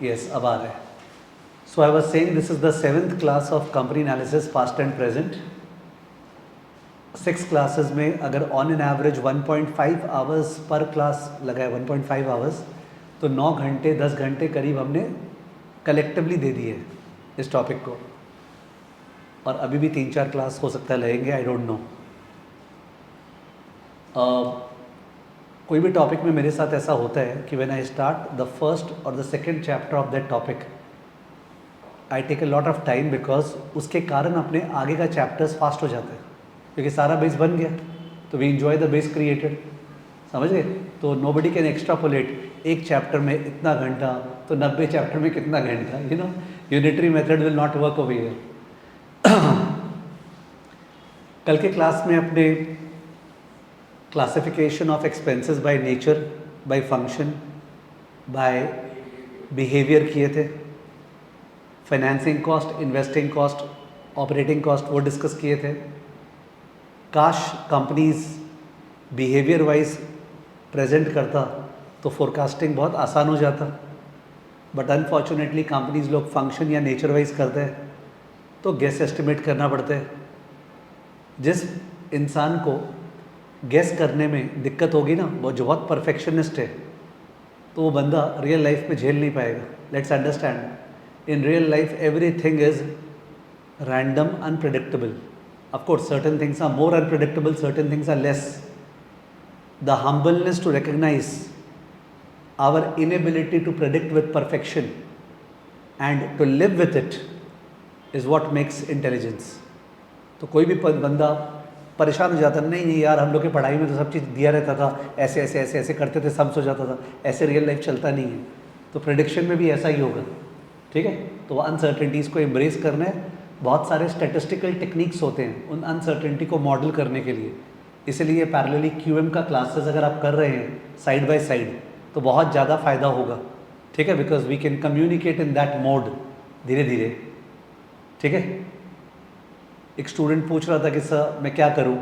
Yes अब आ रहा है. So I was saying this is the 7th class of company analysis past and present. 6 classes में अगर on an average 1.5 hours per class लगाए, 1.5 hours, तो 9 घंटे 10 घंटे करीब हमने कलेक्टिवली दे दिए इस टॉपिक को. और अभी भी 3-4 क्लास हो सकता है लगेंगे, आई डोंट नो. कोई भी टॉपिक में मेरे साथ ऐसा होता है कि when I start the first और the second chapter of that topic, I take a lot of time, because उसके कारण अपने आगे का चैप्टर्स फास्ट हो जाते हैं, क्योंकि सारा बेस बन गया. तो we enjoy the base created, समझ गए. तो नो बडी कैन एक्स्ट्रापोलेट एक चैप्टर में इतना घंटा तो 90 चैप्टर में कितना घंटा. You know, unitary method will not work over here. कल के क्लास में अपने classification of expenses by nature, by function, by behaviour किए थे. Financing cost, investing cost, operating cost वो डिस्कस किए थे. काश कंपनीज बिहेवियर वाइज प्रेजेंट करता तो फोरकास्टिंग बहुत आसान हो जाता, बट अनफॉर्चुनेटली कंपनीज लोग फंक्शन या नेचर वाइज करते हैं तो गेस एस्टिमेट करना पड़ता है. जिस इंसान को गेस करने में दिक्कत होगी ना, वो जो बहुत परफेक्शनिस्ट है, तो वो बंदा रियल लाइफ में झेल नहीं पाएगा. Let's understand, in real life everything is random, unpredictable. Of course, certain things are more unpredictable, certain things are less. The humbleness to recognize our inability to predict with perfection and to live with it is what makes intelligence. तो कोई भी बंदा परेशान हो जाता, नहीं नहीं यार हम लोग की पढ़ाई में तो सब चीज़ दिया रहता था, ऐसे ऐसे ऐसे ऐसे करते थे, सब हो जाता था, ऐसे रियल लाइफ चलता नहीं है. तो प्रेडिक्शन में भी ऐसा ही होगा, ठीक है. तो अनसर्टेनिटीज़ को एम्ब्रेस करना है. बहुत सारे स्टैटिस्टिकल टेक्निक्स होते हैं उन अनसर्टेनिटी को मॉडल करने के लिए. इसलिए पैरेलली क्यूएम का क्लासेस अगर आप कर रहे हैं साइड बाय साइड तो बहुत ज़्यादा फ़ायदा होगा, ठीक है. Because we can communicate in that mode धीरे धीरे, ठीक है. एक स्टूडेंट पूछ रहा था कि सर मैं क्या करूं,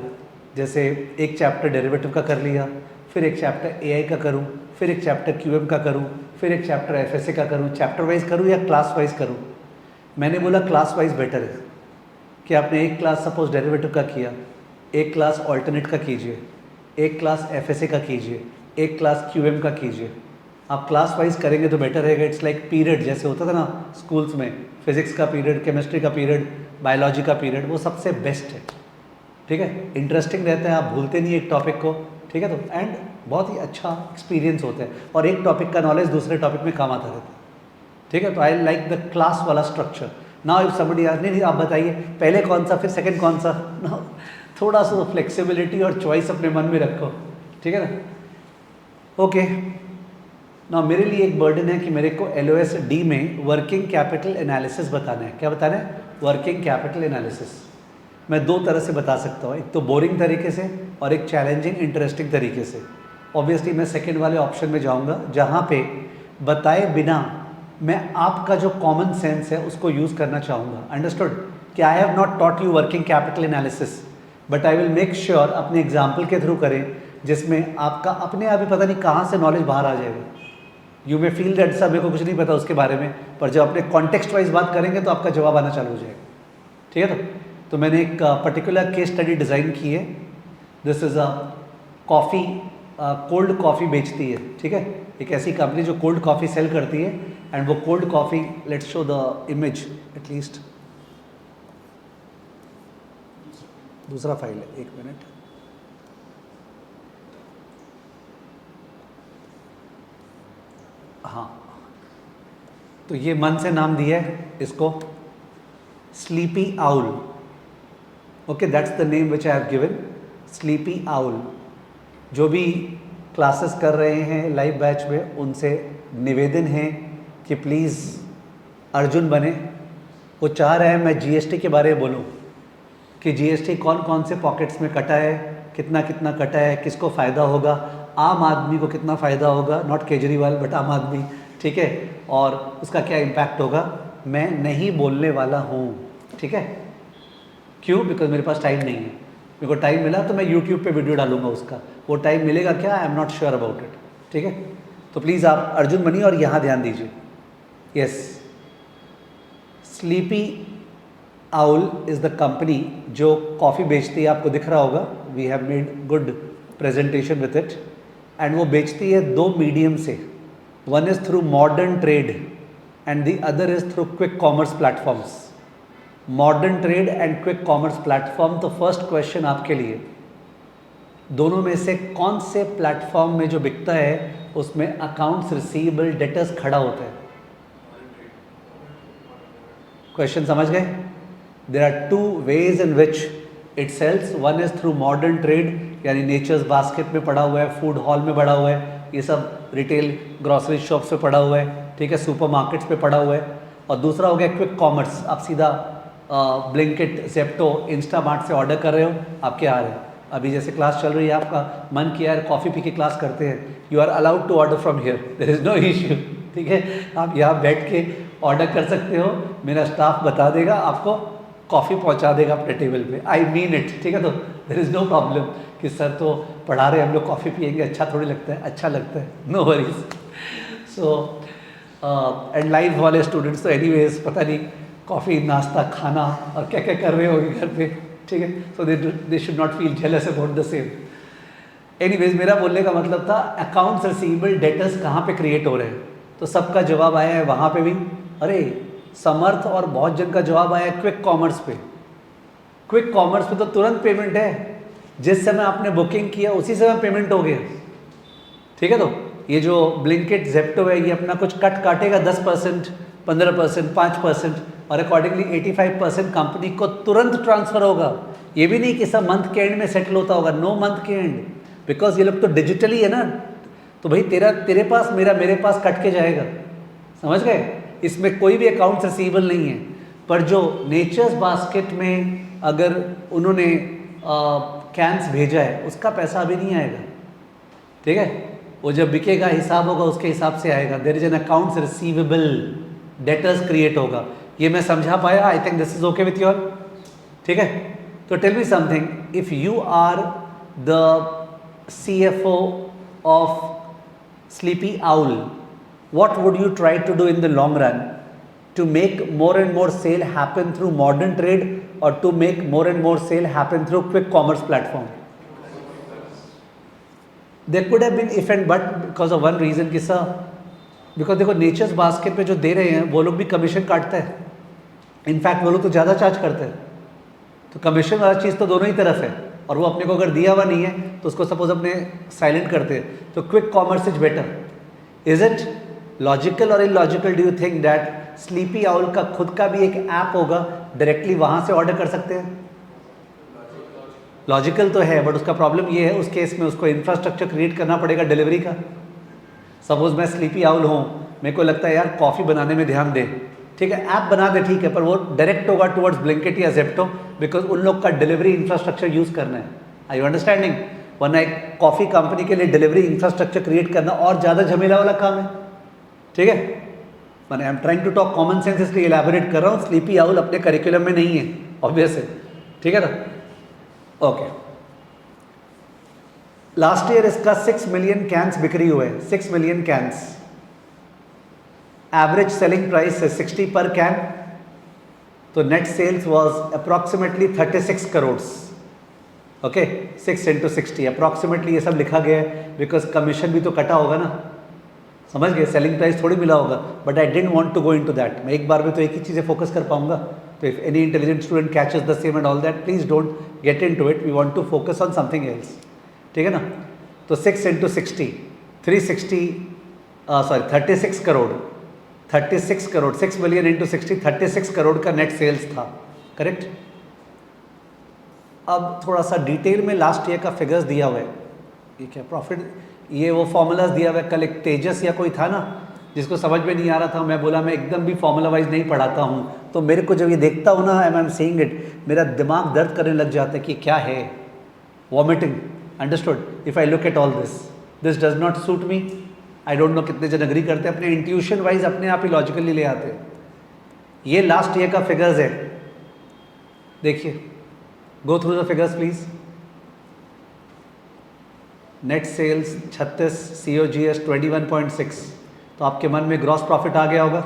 जैसे एक चैप्टर डेरिवेटिव का कर लिया, फिर एक चैप्टर एआई का करूं, फिर एक चैप्टर क्यूएम का करूं, फिर एक चैप्टर एफएसए का करूं. चैप्टर वाइज करूं या क्लास वाइज करूं? मैंने बोला क्लास वाइज बेटर है कि आपने एक क्लास सपोज डेरिवेटिव का किया, एक क्लास ऑल्टरनेट का कीजिए, एक क्लास एफएसए का कीजिए, एक क्लास क्यूएम का कीजिए. आप क्लास वाइज करेंगे तो बेटर रहेगा. इट्स लाइक पीरियड जैसे होता था ना स्कूल्स में, फिजिक्स का पीरियड, केमिस्ट्री का पीरियड, बायोलॉजी का पीरियड, वो सबसे बेस्ट है, ठीक है. इंटरेस्टिंग रहता है, आप भूलते नहीं एक टॉपिक को, ठीक है. तो एंड बहुत ही अच्छा एक्सपीरियंस होता है और एक टॉपिक का नॉलेज दूसरे टॉपिक में काम आता रहता है, ठीक है. तो आई लाइक द क्लास वाला structure. Now if somebody ask, नहीं आप बताइए पहले कौन सा फिर सेकंड कौन सा. नाउ थोड़ा सा फ्लेक्सिबिलिटी और चॉइस अपने मन में रखो, ठीक है ना. ओके, नाउ मेरे लिए एक बर्डन है कि मेरे को LOS-D में वर्किंग कैपिटल एनालिसिस बताना है. क्या बताना है? Working capital analysis. मैं दो तरह से बता सकता हूँ, एक तो बोरिंग तरीके से और एक चैलेंजिंग इंटरेस्टिंग तरीके से. ऑब्वियसली मैं सेकेंड वाले ऑप्शन में जाऊँगा जहाँ पे बताए बिना मैं आपका जो कॉमन सेंस है उसको यूज़ करना चाहूँगा. अंडरस्टूड? कि I have not taught you working capital analysis, but I will make sure अपने एग्जाम्पल के थ्रू करें जिसमें आपका अपने आप ही पता नहीं कहाँ से नॉलेज बाहर आ जाएगा. You may feel that sir मेरे को कुछ नहीं पता उसके बारे में, पर जब अपने कॉन्टेक्स्ट वाइज बात करेंगे तो आपका जवाब आना चालू हो जाएगा, ठीक है. तो मैंने एक पर्टिकुलर केस स्टडी डिज़ाइन की है. This is a coffee, cold coffee बेचती है, ठीक है. एक ऐसी कंपनी जो कोल्ड कॉफ़ी सेल करती है, एंड वो cold coffee, let's show the image at least. दूसरा फाइल है, एक मिनट. हाँ, तो ये मन से नाम दिया है इसको, sleepy owl. Okay, that's the name which I have given, sleepy owl. जो भी क्लासेस कर रहे हैं लाइव बैच में उनसे निवेदन है कि प्लीज़ अर्जुन बने. वो चाह रहे हैं मैं जीएसटी के बारे में बोलूं कि जीएसटी कौन कौन से पॉकेट्स में कटा है, कितना कितना कटा है, किसको फ़ायदा होगा, आम आदमी को कितना फ़ायदा होगा, नॉट केजरीवाल बट आम आदमी, ठीक है, और उसका क्या इम्पैक्ट होगा. मैं नहीं बोलने वाला हूँ, ठीक है. क्यों? बिकॉज मेरे पास टाइम नहीं है. मेरे को टाइम मिला तो मैं यूट्यूब पे वीडियो डालूंगा उसका. वो टाइम मिलेगा क्या, आई am not sure about it, ठीक है. तो प्लीज़ आप अर्जुन बनिए और यहाँ ध्यान दीजिए. Yes, Sleepy Owl is the company जो कॉफ़ी बेचती है, आपको दिख रहा होगा, we have made good presentation with it, and वो बेचती है दो मीडियम से, one is through modern trade and the other is through quick commerce platforms. Modern trade and quick commerce platform, तो फर्स्ट क्वेश्चन आपके लिए, दोनों में से कौन से प्लेटफॉर्म में जो बिकता है उसमें अकाउंट्स रिसीवेबल डेटर्स खड़ा होता है? क्वेश्चन समझ गए? There are two ways in which it sells, one is through modern trade, यानी नेचर्स बास्केट में पड़ा हुआ है, फूड हॉल में पड़ा हुआ है, ये सब रिटेल ग्रॉसरी शॉप्स पे पड़ा हुआ है, ठीक है, सुपर मार्केट्स पे पड़ा हुआ है। और दूसरा हो गया क्विक कॉमर्स, आप सीधा ब्लिंकिट, ज़ेप्टो, इंस्टामार्ट से ऑर्डर कर रहे हो, आपके आ रहे हैं। अभी जैसे क्लास चल रही है, आपका मन किया है कॉफ़ी पी के क्लास करते हैं, you are allowed to order from here, there is no issue, ठीक है, आप यहाँ बैठ के ऑर्डर कर सकते हो, मेरा स्टाफ बता देगा, आपको कॉफ़ी पहुँचा देगा अपने टेबल पे, आई मीन इट, ठीक है। तो देयर इज़ नो प्रॉब्लम कि सर तो पढ़ा रहे, हम लोग कॉफ़ी पियेंगे, अच्छा थोड़ी लगता है, अच्छा लगता है, no worries. So and live वाले स्टूडेंट्स तो एनीवेज पता नहीं कॉफ़ी, नाश्ता, खाना और क्या क्या कर रहे होंगे घर पे, ठीक है, so they should not feel jealous about the same. Anyways, मेरा बोलने का मतलब था अकाउंट्स रिसीवेबल डेटर्स कहाँ पे क्रिएट हो रहे हैं, तो सबका जवाब आया है वहाँ पे भी, अरे समर्थ और बहुत जन का जवाब आया है क्विक कॉमर्स पे। क्विक कॉमर्स पे तो तुरंत पेमेंट है, जिस समय आपने बुकिंग किया उसी समय पेमेंट हो गया, ठीक है। तो ये जो ब्लिंकिट, ज़ेप्टो है, ये अपना कुछ कट काटेगा 10%, 15%, 5%, और अकॉर्डिंगली 85% कंपनी को तुरंत ट्रांसफ़र होगा। ये भी नहीं कि सब मंथ के एंड में सेटल होता होगा, नो मंथ के एंड, बिकॉज ये लोग तो डिजिटली है ना, तो भाई तेरे पास, मेरे पास कट के जाएगा, समझ गए? इसमें कोई भी अकाउंट्स रिसीवेबल नहीं है। पर जो नेचर्स बास्केट में अगर उन्होंने कैंस भेजा है, उसका पैसा अभी नहीं आएगा, ठीक है, वो जब बिकेगा हिसाब होगा, उसके हिसाब से आएगा। There is an accounts receivable, debtors create होगा। ये मैं समझा पाया? I think this is okay with you all, ठीक है। तो tell me something, if you are the CFO of Sleepy Owl, what would you try to do in the long run to make more and more sale happen through modern trade, or to make more and more sale happen through quick commerce platform? There could have been if and but because of one reason कि sir, because देखो natures basket पे जो दे रहे हैं वो लोग भी commission काटते हैं, इनफैक्ट वो लोग तो ज़्यादा चार्ज करते हैं, तो कमीशन वाला चीज़ तो दोनों ही तरफ है, और वो अपने को अगर दिया हुआ नहीं है तो उसको सपोज अपने साइलेंट करते हैं, तो quick commerce is better. Is it logical और illogical? Do you think that sleepy owl का खुद का भी एक ऐप होगा, डायरेक्टली वहाँ से ऑर्डर कर सकते हैं? लॉजिकल तो है, बट उसका प्रॉब्लम ये है, उस केस में उसको इंफ्रास्ट्रक्चर क्रिएट करना पड़ेगा डिलीवरी का। सपोज मैं स्लीपी आउल हूँ, मेरे को लगता है यार कॉफ़ी बनाने में ध्यान दे, ठीक है, ऐप बना दे, ठीक है, पर वो डायरेक्ट होगा टुवर्ड्स ब्लिंकिट या ज़ेप्टो, बिकॉज उन लोग का डिलीवरी इंफ्रास्ट्रक्चर यूज़ करना है। आई यू अंडरस्टैंडिंग? वरना एक कॉफ़ी कंपनी के लिए डिलीवरी इंफ्रास्ट्रक्चर क्रिएट करना और ज़्यादा झमेला वाला काम है, ठीक है। मैंने I am trying to talk common sense, इसलिए इलैबोरेट कर रहा हूँ। स्लीपी आउल अपने करिकुलम में नहीं है, ऑब्वियस है, ठीक है ना। ओके, लास्ट ईयर इसका 6 मिलियन कैंस बिक्री हुए, 6 million cans. Average selling price है 60 पर कैन, तो net sales was approximately 36 crore. Okay, 6 into 60 approximately, ये सब लिखा गया है बिकॉज कमीशन भी तो कटा होगा ना, समझ गए? सेलिंग प्राइस थोड़ी मिला होगा, but I didn't want to go into that. मैं एक बार में तो एक ही चीज़ें फोकस कर पाऊंगा, तो if any intelligent student catches the same and all that, please don't get into it, we want to focus on something else, ठीक है ना। तो 6 into 60, 36 crore, 36 crore, 6 million into 60, 36 crore का नेट सेल्स था, करेक्ट। अब थोड़ा सा डिटेल में लास्ट ईयर का फिगर्स दिया हुआ है, ये क्या प्रॉफिट, ये वो फॉर्मूलाज दिया हुआ है। कल एक तेजस या कोई था ना जिसको समझ में नहीं आ रहा था, मैं बोला मैं एकदम भी फॉर्मूला वाइज नहीं पढ़ाता हूँ, तो मेरे को जब ये देखता हूँ ना, आई एम सेइंग इट, मेरा दिमाग दर्द करने लग जाता है कि क्या है, vomiting, understood? If I look at all this does not suit me. I don't know कितने जन अग्री करते हैं, अपने इंट्यूशन वाइज अपने आप ही लॉजिकली ले आते हैं। ये लास्ट ईयर का फिगर्स है, देखिए, go through the figures please. Net sales 36, COGS 21.6, तो आपके मन में ग्रॉस प्रॉफिट आ गया होगा,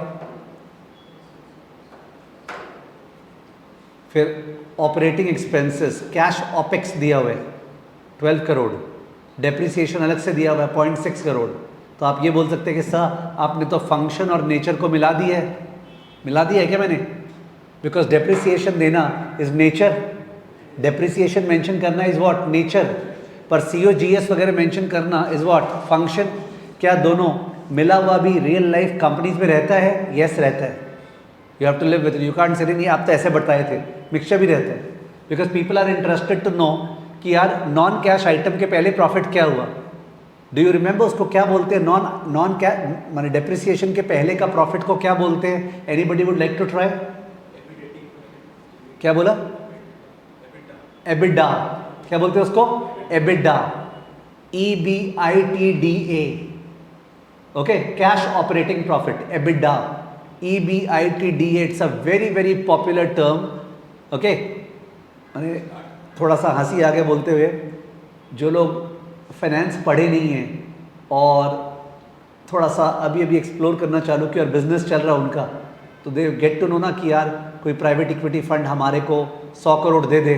फिर ऑपरेटिंग एक्सपेंसेस कैश ऑपेक्स दिया हुआ है 12 करोड़, डेप्रिसिएशन अलग से दिया हुआ है 0.6 करोड़। तो आप ये बोल सकते हैं कि सर आपने तो फंक्शन और नेचर को मिला दिया है क्या मैंने? बिकॉज डेप्रिसिएशन देना इज नेचर, डेप्रिसिएशन मेंशन करना इज व्हाट नेचर, पर COGS वगैरह मेंशन करना इज व्हाट फंक्शन। क्या दोनों मिला हुआ भी रियल लाइफ कंपनीज में रहता है? यस रहता है। You have to live with, you can't say नहीं आप तो ऐसे बताए थे, मिक्सचर भी रहता है। Because people are interested to know कि यार नॉन कैश आइटम के पहले प्रॉफिट क्या हुआ। डू यू रिमेंबर उसको क्या बोलते हैं? नॉन कैश माने डेप्रिसिएशन के पहले का प्रॉफिट को क्या बोलते हैं? Anybody would like to try? क्या बोला? एबिडा। क्या बोलते हैं उसको? EBITDA, EBITDA। Okay, cash operating profit, EBITDA, EBITDA। It's a very very popular term. Okay, मैंने थोड़ा सा हंसी आगे बोलते हुए, जो लोग फाइनेंस पढ़े नहीं हैं और थोड़ा सा अभी अभी एक्सप्लोर करना चालू किया और बिजनेस चल रहा है उनका, तो दे गेट टू नो ना कि यार कोई प्राइवेट इक्विटी फंड हमारे को 100 करोड़ दे दे,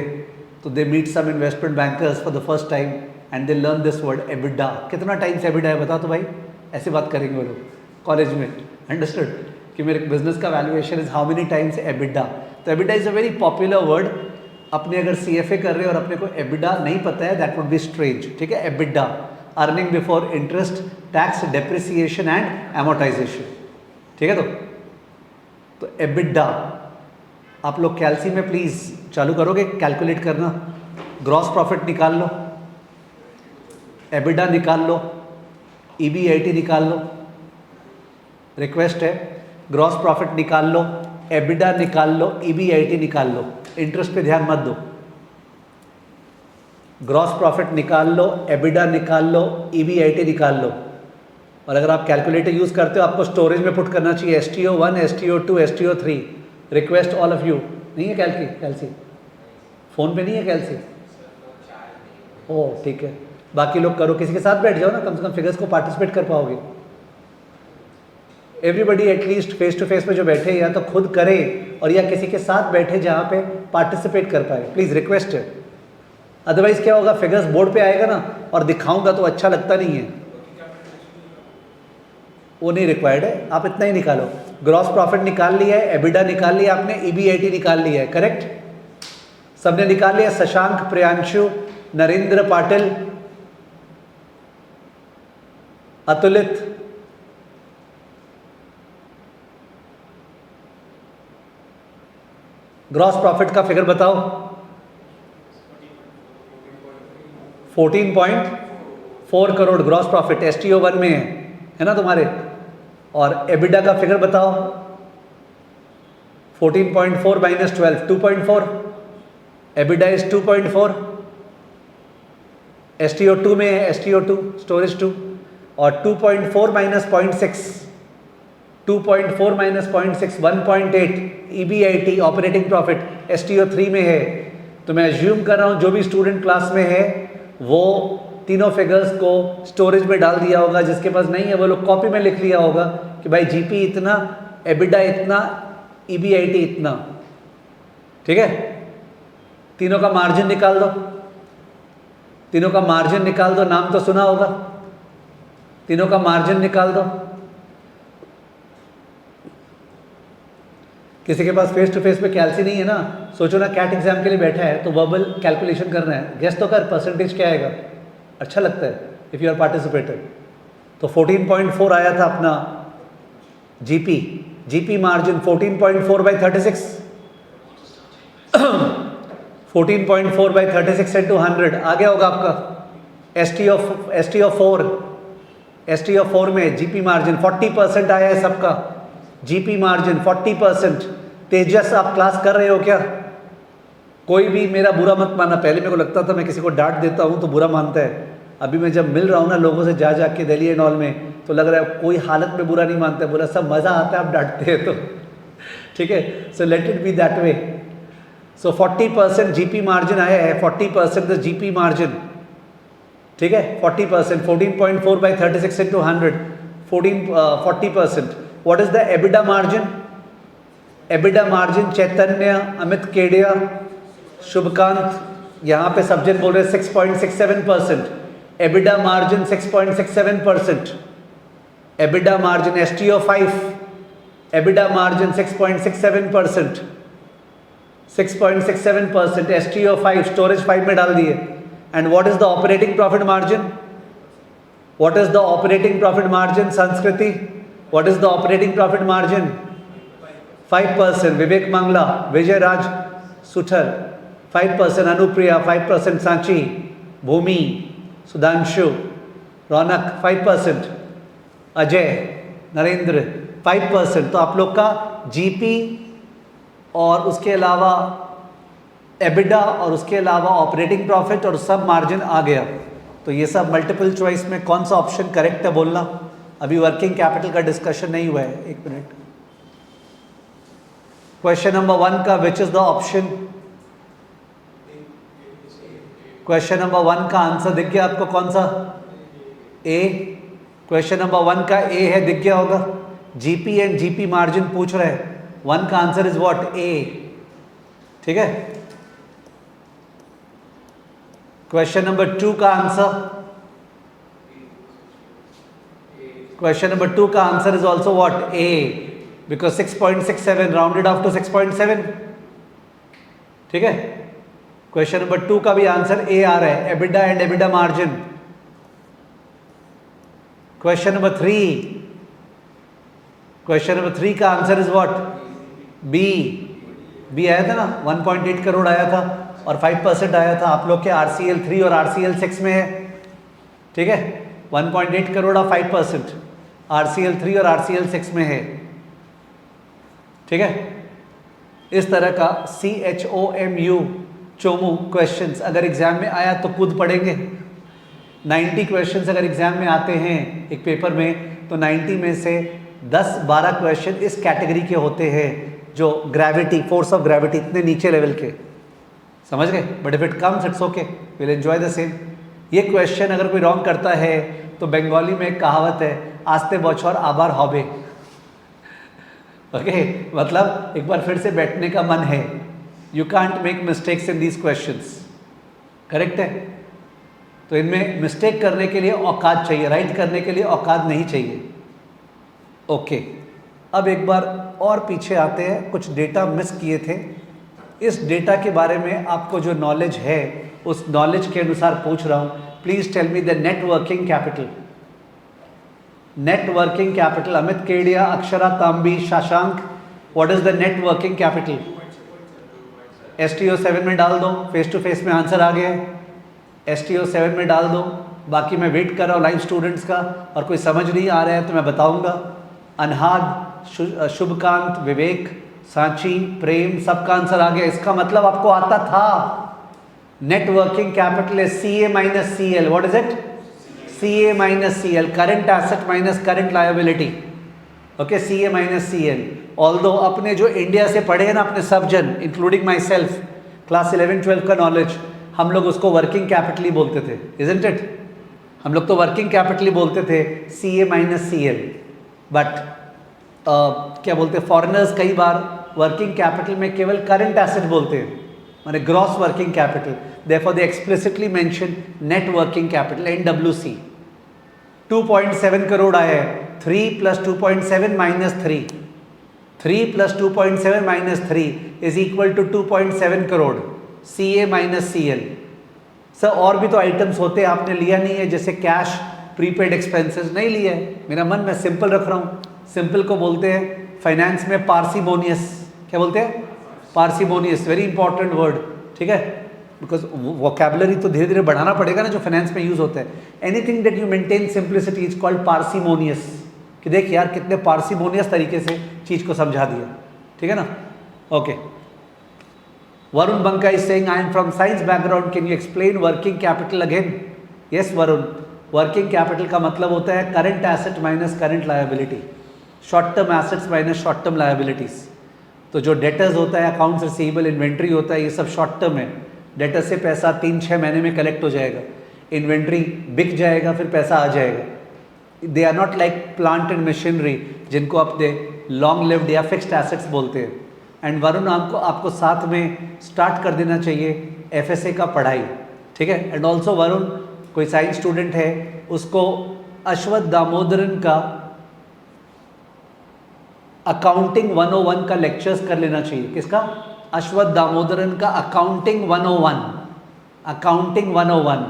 तो they meet some investment bankers for the first time and they learn this word EBITDA. कितना टाइम से एबिडा है बता तो भाई, ऐसे बात करेंगे वो लोग कॉलेज में, अंडरस्टूड, कि मेरे बिजनेस का valuation is how many times EBITDA. तो EBITDA is a very popular word. अपने अगर CFA कर रहे हो और अपने को एबिडा नहीं पता है, दैट वुड बी स्ट्रेंज। ठीक है, EBITDA, earning before interest tax depreciation and amortization. ठीक है, तो एबिडा आप लोग कैलसी में प्लीज चालू करोगे कैलकुलेट करना। ग्रॉस प्रॉफिट निकाल लो, एबिडा निकाल लो, EBIT निकाल लो। रिक्वेस्ट है, ग्रॉस प्रॉफिट निकाल लो, एबिडा निकाल लो, EBIT निकाल लो। इंटरेस्ट पे ध्यान मत दो। ग्रॉस प्रॉफिट निकाल लो, एबिडा निकाल लो, EBIT निकाल लो। और अगर आप कैलकुलेटर यूज़ करते हो, आपको स्टोरेज में पुट करना चाहिए STO1, STO2, STO3। Request all of you, नहीं है कैलसी फ़ोन पे नहीं है कैलसी? ओह ठीक है, बाकी लोग करो, किसी के साथ बैठ जाओ ना, कम से कम फिगर्स को पार्टिसिपेट कर पाओगे। Everybody at least face to face पे जो बैठे या तो खुद करे और या किसी के साथ बैठे जहाँ पे पार्टिसिपेट कर पाए, प्लीज़ रिक्वेस्ट है। अदरवाइज क्या होगा, फिगर्स बोर्ड पे आएगा ना और दिखाऊंगा तो अच्छा लगता नहीं है, वो नहीं रिक्वायर्ड है। आप इतना ही निकालो, ग्रॉस प्रॉफिट निकाल लिया है, एबिडा निकाल लिया आपने, EBIT निकाल लिया है, करेक्ट? सबने निकाल लिया, शशांक, प्रियांशु, नरेंद्र पाटिल, अतुलित, ग्रॉस प्रॉफिट का फिगर बताओ। 14.4 करोड़ ग्रॉस प्रॉफिट STO1 में है ना तुम्हारे। और एबिडा का फिगर बताओ। 14.4 माइनस 12, 2.4। EBITDA is 2.4। STO2 में है, STO2 स्टोरेज 2। और 2.4 minus 0.6, 2.4 minus 0.6, 1.8। EBIT operating profit STO3 में है। तो मैं अज्यूम कर रहा हूँ जो भी स्टूडेंट क्लास में है वो तीनों फिगर्स को स्टोरेज में डाल दिया होगा। जिसके पास नहीं है वो लोग कॉपी में लिख लिया होगा कि भाई GP इतना, एबिडा इतना, EBIT इतना। ठीक है, तीनों का मार्जिन निकाल दो, तीनों का मार्जिन निकाल दो। नाम तो सुना होगा, तीनों का मार्जिन निकाल दो। किसी के पास फेस टू फेस पे कैलसी नहीं है ना, सोचो ना कैट एग्जाम के लिए बैठा है तो वर्बल कैलकुलेशन करना है, गेस तो कर परसेंटेज क्या आएगा। अच्छा लगता है इफ़ यू आर पार्टिसिपेटेड। तो 14.4 आया था अपना GP margin 14.4 by 36। 14.4 by 36 into 100 आ गया होगा आपका। STO 4 में जीपी मार्जिन 40% आया है सबका। GP margin 40%। तेजस आप क्लास कर रहे हो क्या? कोई भी मेरा बुरा मत मानना, पहले मेरे को लगता था मैं किसी को डांट देता हूँ तो बुरा मानता है। अभी मैं जब मिल रहा हूँ ना लोगों से जा के दिल्ली एंड ऑल में, तो लग रहा है कोई हालत में बुरा नहीं मानता है, बोला सब मज़ा आता है आप डांटते हैं तो। ठीक है, so let it be that way. So 40% GP margin आया है, 40% द जीपी मार्जिन। ठीक है, 40%, 14.4 by 36 into 100, 40%। What is the EBITDA margin? EBITDA margin Chaitanya, Amit Kedia, Shubhkant, यहाँ पे सब्जेक्ट बोल रहे 6.67%, EBITDA margin 6.67%, EBITDA margin STO 5, EBITDA margin 6.67%, 6.67%, STO 5, storage 5 में डाल दिए। And what is the operating profit margin? What is the operating profit margin Sanskriti? What is the operating profit margin? 5%, Vivek Mangla, Vijay Raj Suthar 5%, Anupriya 5%, Sanchi, भूमि, सुधांशु, रौनक 5%, अजय, नरेंद्र 5%। तो आप लोग का जीपी और उसके अलावा एबिडा और उसके अलावा ऑपरेटिंग प्रॉफिट और सब मार्जिन आ गया। तो ये सब मल्टीपल चॉइस में कौन सा ऑप्शन करेक्ट है बोलना। अभी वर्किंग कैपिटल का डिस्कशन नहीं हुआ है, एक मिनट। क्वेश्चन नंबर 1 का which is the option? Question number 1 का आंसर दिख गया आपको कौन सा? ए। क्वेश्चन नंबर 1 का ए है, दिख गया होगा। जीपी एंड जीपी मार्जिन पूछ रहे हैं, 1 का आंसर इज व्हाट? ए। ठीक है। क्वेश्चन नंबर 2 का आंसर, क्वेश्चन नंबर 2 का answer is also what? A, because 6.67 rounded off to 6.7। ठीक है। क्वेश्चन नंबर 2 का भी आंसर ए आ रहा है, EBITDA and EBITDA margin. Question number 3, question number 3 का answer is what? B. B आया था ना, 1.8 करोड़ आया था और 5% आया था। आप लोग के RCL 3 और RCL 6 में है। ठीक है, 1.8 करोड़ और 5% RCL 3 और RCL 6 में है। ठीक है। इस तरह का CHOMU चोमू क्वेश्चंस अगर एग्जाम में आया तो खुद पढ़ेंगे। 90 क्वेश्चंस अगर एग्जाम में आते हैं एक पेपर में, तो 90 में से 10-12 क्वेश्चन इस कैटेगरी के होते हैं जो ग्रेविटी, फोर्स ऑफ ग्रेविटी, इतने नीचे लेवल के, समझ गए। But if it comes it's okay, will enjoy the same. ये क्वेश्चन अगर कोई रॉन्ग करता है तो बंगाली में एक कहावत है, आस्ते बछौर आबार हॉबे। ओके, मतलब एक बार फिर से बैठने का मन है। You can't make mistakes in these questions. Correct है। तो इनमें मिस्टेक करने के लिए औकात चाहिए, राइट करने के लिए औकात नहीं चाहिए। ओके, अब एक बार और पीछे आते हैं। कुछ डेटा मिस किए थे। इस डेटा के बारे में आपको जो नॉलेज है उस नॉलेज के अनुसार पूछ रहा हूँ। Please tell me the net working capital. Net working capital, Amit Kedia, Akshara Tambi, Shashank, what is the net working capital? STO 7 में डाल दो, फेस टू फेस में आंसर आ गया है। STO 7 में डाल दो। बाकी मैं वेट कर रहा हूँ लाइव स्टूडेंट्स का, और कोई समझ नहीं आ रहा है तो मैं बताऊंगा। अनहाद, शुभकांत, विवेक, सांची, प्रेम, सबका आंसर आ गया। इसका मतलब आपको आता था। नेट वर्किंग कैपिटल है CA minus CL। What is it? CA minus CL, current asset minus current liability. Okay, CA minus CL। Although अपने जो इंडिया से पढ़े हैं ना, अपने सब जन इंक्लूडिंग माई सेल्फ, क्लास 11-12 का नॉलेज, हम लोग उसको वर्किंग कैपिटल ही बोलते थे, इजंट इट? हम लोग तो वर्किंग कैपिटल ही बोलते थे, CA माइनस CL। बट क्या बोलते हैं फॉरेनर्स, कई बार वर्किंग कैपिटल में केवल करंट एसेट बोलते हैं, माने gross working capital. Therefore they explicitly mention net working capital, NWC। 2.7 crore आया है। 3 + 2.7 - 3, 3 + 2.7 - 3 is equal to 2.7 crore. CA minus CL। Sir और भी तो आइटम्स होते हैं, आपने लिया नहीं है, जैसे कैश, प्रीपेड एक्सपेंसेस नहीं लिया है। मेरा मन, मैं सिंपल रख रहा हूँ। सिंपल को बोलते हैं फाइनेंस में पार्सिमोनियस। क्या बोलते हैं? Parsimonious, very important word. ठीक है, बिकॉज वोकैबुलरी तो धीरे धीरे बढ़ाना पड़ेगा ना जो फाइनेंस में यूज होता है। Anything that you maintain simplicity is called parsimonious. कि देख यार कितने पार्सिमोनियस तरीके से चीज को समझा दिया। ठीक है ना? Okay. Varun Banka is saying I am from science background, can you explain working capital again? Yes Varun, working capital का मतलब होता है current asset minus current liability, short term assets minus short term liabilities. तो जो डेटर्स होता है, accounts receivable, inventory होता है, ये सब शॉर्ट टर्म है। डेटर से पैसा 3-6 महीने में कलेक्ट हो जाएगा, इन्वेंट्री बिक जाएगा, फिर पैसा आ जाएगा। They are not like plant and machinery जिनको अपने लॉन्ग लिव्ड या फिक्स्ड एसेट्स बोलते हैं। एंड वरुण आपको साथ में स्टार्ट कर देना चाहिए FSA का पढ़ाई, ठीक है। एंड ऑल्सो वरुण कोई साइंस स्टूडेंट है, उसको अश्वत्थ दामोदरन का अकाउंटिंग 101 का लेक्चर्स कर लेना चाहिए। किसका? अश्वत्थ दामोदरन का अकाउंटिंग 101, अकाउंटिंग 101।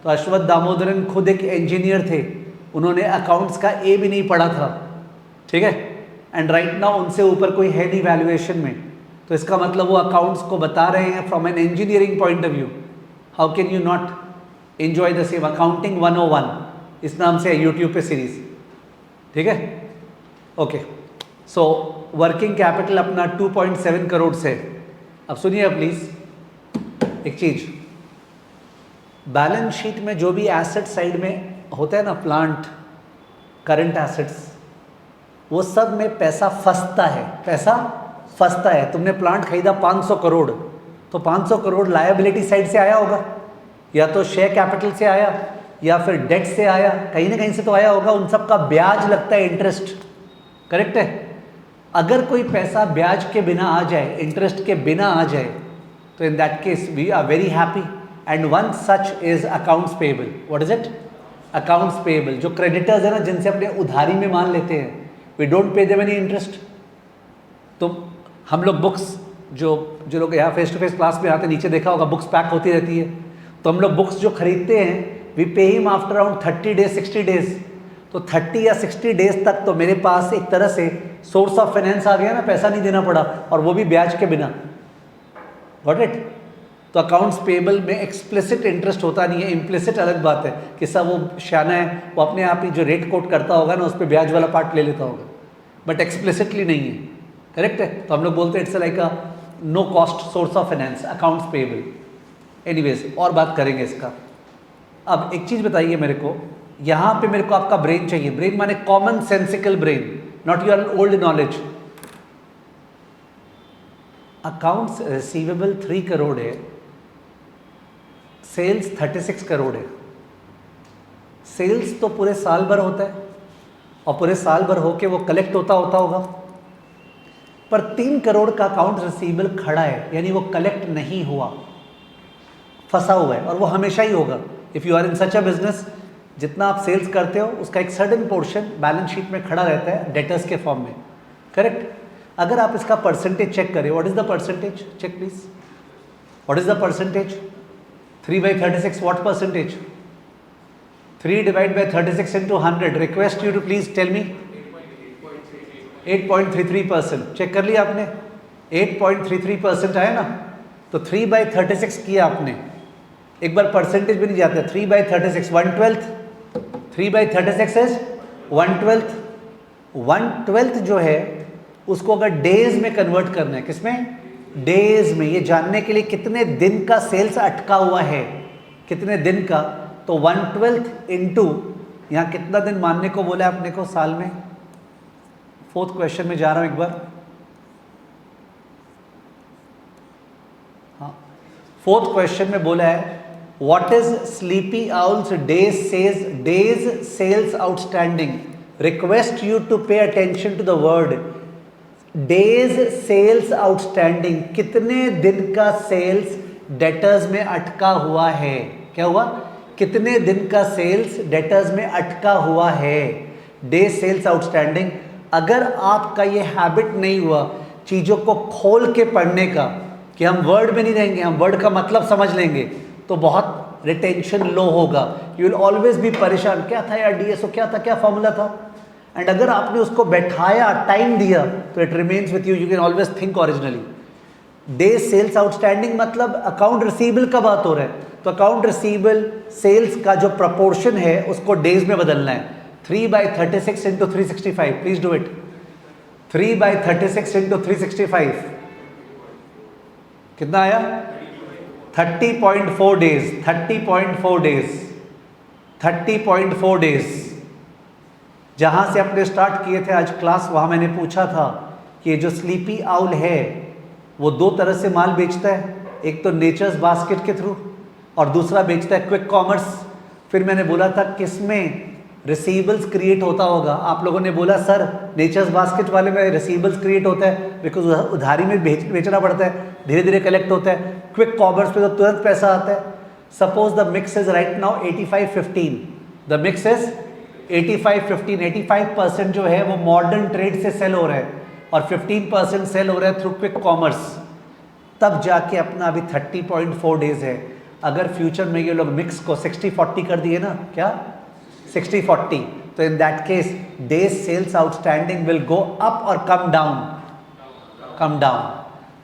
तो अश्वत्थ दामोदरन खुद एक इंजीनियर थे, उन्होंने अकाउंट्स का ए भी नहीं पढ़ा था, ठीक है। एंड राइट नाउ उनसे ऊपर कोई है नहीं वैल्यूएशन में, तो इसका मतलब वो अकाउंट्स को बता रहे हैं from an engineering point of view. How can you not enjoy the same? Accounting 101 इस नाम से है यूट्यूब पे सीरीज, ठीक है। ओके, सो वर्किंग कैपिटल अपना 2.7 करोड़ से। अब सुनिए प्लीज एक चीज, बैलेंस शीट में जो भी एसेट साइड में होता है ना, प्लांट, करंट एसेट्स, वो सब में पैसा फंसता है, पैसा फंसता है। तुमने प्लांट खरीदा 500 करोड़, तो 500 करोड़ लायबिलिटी साइड से आया होगा, या तो शेयर कैपिटल से आया, या फिर डेट से आया, कहीं ना कहीं से तो आया होगा। उन सब का ब्याज लगता है, इंटरेस्ट, करेक्ट है। अगर कोई पैसा ब्याज के बिना आ जाए, इंटरेस्ट के बिना आ जाए, तो in that case we are very happy. And one such is accounts payable. What is it? Accounts payable. जो क्रेडिटर्स है ना, जिनसे अपने उधारी में मान लेते हैं, we don't pay them any interest. तो हम लोग बुक्स, जो लोग यहाँ फेस टू फेस क्लास में आते हैं, नीचे देखा होगा बुक्स पैक होती रहती है, तो हम लोग बुक्स जो खरीदते हैं, we pay him after around 30 days 60 days. तो 30 या 60 डेज तक तो मेरे पास एक तरह से सोर्स ऑफ फाइनेंस आ गया ना, पैसा नहीं देना पड़ा, और वो भी ब्याज के बिना। Got it? तो अकाउंट्स पेएबल में एक्सप्लिसिट इंटरेस्ट होता नहीं है, इम्प्लिसिट अलग बात है कि सब वो शाना है, वो अपने आप ही जो रेट कोट करता होगा ना, उस पर ब्याज वाला पार्ट ले लेता होगा, बट एक्सप्लिसिटली नहीं है, करेक्ट है। तो हम लोग बोलते हैं it's like a no cost source of finance, accounts payable. Anyways, और बात करेंगे इसका। अब एक चीज़ बताइए मेरे को, यहाँ पे मेरे को आपका ब्रेन चाहिए। ब्रेन माने common sensical brain, not your old knowledge. Accounts receivable 3 crore है, सेल्स 36 करोड़ है। सेल्स तो पूरे साल भर होता है, और पूरे साल भर होके वो कलेक्ट होता होगा, पर 3 करोड़ का अकाउंट रिसीवेबल खड़ा है, यानी वो कलेक्ट नहीं हुआ, फंसा हुआ है, और वो हमेशा ही होगा। If you are in such a business, जितना आप सेल्स करते हो उसका एक सर्टेन पोर्शन बैलेंस शीट में खड़ा रहता है डेटर्स के फॉर्म में, करेक्ट। अगर आप इसका परसेंटेज चेक करें, what is the percentage? Check please, what is the percentage? 3/36, what percentage? 3 divide by 36 into 100। Request you to please tell me. 8.33%। Check कर लिया आपने? 8.33% आया ना, तो 3/36 किया आपने। एक बार परसेंटेज भी नहीं जाता, 3/36 1/12। 3/36 इज 1/12। 1/12 जो है उसको अगर डेज में कन्वर्ट करना है, किसमें? डेज में। ये जानने के लिए कितने दिन का सेल्स अटका हुआ है, कितने दिन का, तो 1/12 इंटू, यहाँ कितना दिन मानने को बोला है अपने को साल में? 4th क्वेश्चन में जा रहा हूँ एक बार। हाँ, 4th क्वेश्चन में बोला है what is sleepy owls days sales outstanding. Request you to pay attention to the word days sales outstanding. कितने दिन का सेल्स डेटर्स में अटका हुआ है? क्या हुआ? कितने दिन का सेल्स डेटर्स में अटका हुआ है? Days sales outstanding. अगर आपका ये हैबिट नहीं हुआ चीज़ों को खोल के पढ़ने का, कि हम वर्ड में नहीं रहेंगे, हम वर्ड का मतलब समझ लेंगे, तो बहुत रिटेंशन लो होगा। यू विल ऑलवेज बी परेशान, क्या था यार डीएसओ, क्या था, क्या फॉर्मूला था। एंड अगर आपने उसको बैठाया, टाइम दिया, तो it remains with you, you can always think originally. Days sales outstanding मतलब अकाउंट रिसीवेबल का बात हो रहा है, तो अकाउंट रिसीवेबल सेल्स का जो प्रपोर्शन है उसको डेज में बदलना है। 3/36 into 365, please do it. 3/36 into 365 कितना आया? 30.4 डेज। 30.4 डेज। 30.4 डेज। जहां से अपने स्टार्ट किए थे आज क्लास, वहां मैंने पूछा था कि जो स्लीपी आउल है वो 2 तरह से माल बेचता है, एक तो नेचर्स बास्केट के थ्रू और दूसरा बेचता है क्विक कॉमर्स। फिर मैंने बोला था किसमें रिसीवेबल्स क्रिएट होता होगा। आप लोगों ने बोला सर नेचर्स बास्केट वाले में रिसीवेबल्स क्रिएट होता है बिकॉज उधारी में बेचना पड़ता है, धीरे धीरे कलेक्ट होता है। क्विक कॉमर्स पे तो तुरंत पैसा आता है। Suppose the mix is right now 85-15, the mix is 85-15, 85% जो है वो मॉडर्न ट्रेड से सेल हो रहा है और 15% सेल हो रहा है थ्रू क्विक कॉमर्स। तब जाके अपना अभी 30.4 डेज है। अगर फ्यूचर में ये लोग मिक्स को 60-40 कर दिए ना, क्या 60-40, तो in that case days sales outstanding will go up और कम डाउन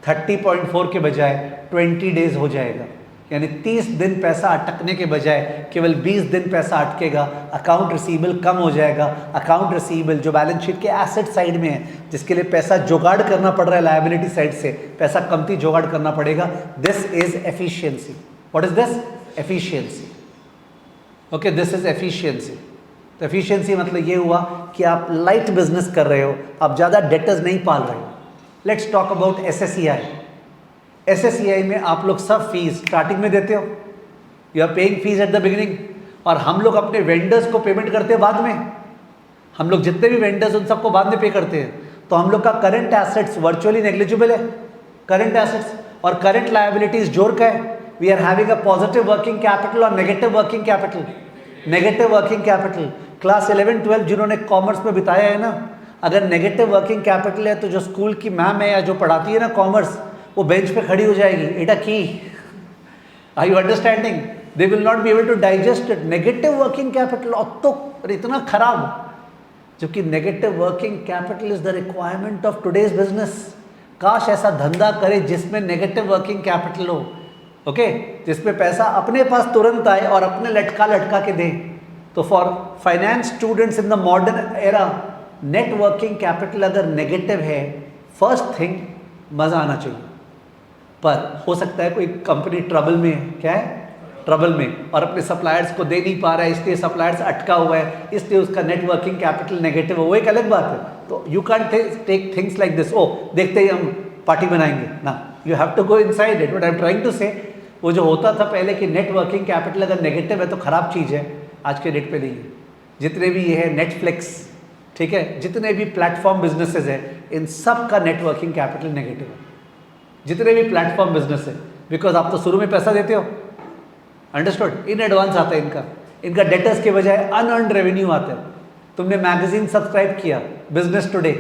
30.4 के बजाय 20 डेज हो जाएगा। यानी 30 दिन पैसा अटकने के बजाय केवल 20 दिन पैसा अटकेगा। अकाउंट रिसीवेबल कम हो जाएगा। अकाउंट रिसीवेबल जो बैलेंस शीट के एसेट साइड में है, जिसके लिए पैसा जुगाड़ करना पड़ रहा है लायबिलिटी साइड से, पैसा कमती जुगाड़ करना पड़ेगा। This is efficiency. What is this? Efficiency. Okay, this is efficiency. तो एफिशिएंसी मतलब ये हुआ कि आप लाइट बिजनेस कर रहे हो, आप ज़्यादा डेटर्स नहीं पाल रहे हो। Let's talk about SSCI. SSCI में आप लोग सब फीस स्टार्टिंग में देते हो, you are paying fees at the beginning, और हम लोग अपने वेंडर्स को पेमेंट करते हैं बाद में। हम लोग जितने भी वेंडर्स उन सबको बाद में पे करते हैं। तो हम लोग का करंट एसेट्स वर्चुअली नेग्लिजिबल है, करंट एसेट्स, और करंट लायबिलिटीज जोड़ का है। We are having a positive working capital और negative working capital. Negative working capital class 11-12 जिन्होंने कॉमर्स में बिताया है ना, अगर नेगेटिव वर्किंग कैपिटल है तो जो स्कूल की मैम है या जो पढ़ाती है ना कॉमर्स, वो बेंच पे खड़ी हो जाएगी, एटा की are you understanding? They will not be able to digest it. Negative working capital तो इतना खराब, जबकि negative working capital is the requirement of today's business. काश ऐसा धंधा करे जिसमें नेगेटिव वर्किंग कैपिटल हो, ओके, जिसमें पैसा अपने पास तुरंत आए और अपने लटका के दे। तो for finance students in the modern era, net working capital अगर नेगेटिव है, फर्स्ट थिंग मजा आना चाहिए। पर हो सकता है कोई कंपनी ट्रबल में है, क्या है, ट्रबल में, और अपने सप्लायर्स को दे नहीं पा रहा है, इसलिए सप्लायर्स अटका हुआ है, इसलिए उसका नेट वर्किंग कैपिटल नेगेटिव है, वो एक अलग बात है। तो you can take things like this, ओ देखते ही हम पार्टी बनाएंगे ना, you have to go inside it. What I am trying to say, वो जो होता था पहले कि नेट वर्किंग कैपिटल अगर नेगेटिव है तो खराब चीज़ है, आज के डेट पे नहीं है। जितने भी ये है नेटफ्लिक्स, ठीक है, जितने भी प्लेटफॉर्म बिजनेसेस है, इन सब का नेट वर्किंग कैपिटल नेगेटिव है, जितने भी प्लेटफॉर्म बिजनेस है, बिकॉज आप तो शुरू में पैसा देते हो, अंडरस्टूड, इन एडवांस आता है इनका डेटर्स के बजाय अनअर्न्ड रेवेन्यू आता है। तुमने मैगजीन सब्सक्राइब किया, बिजनेस टुडे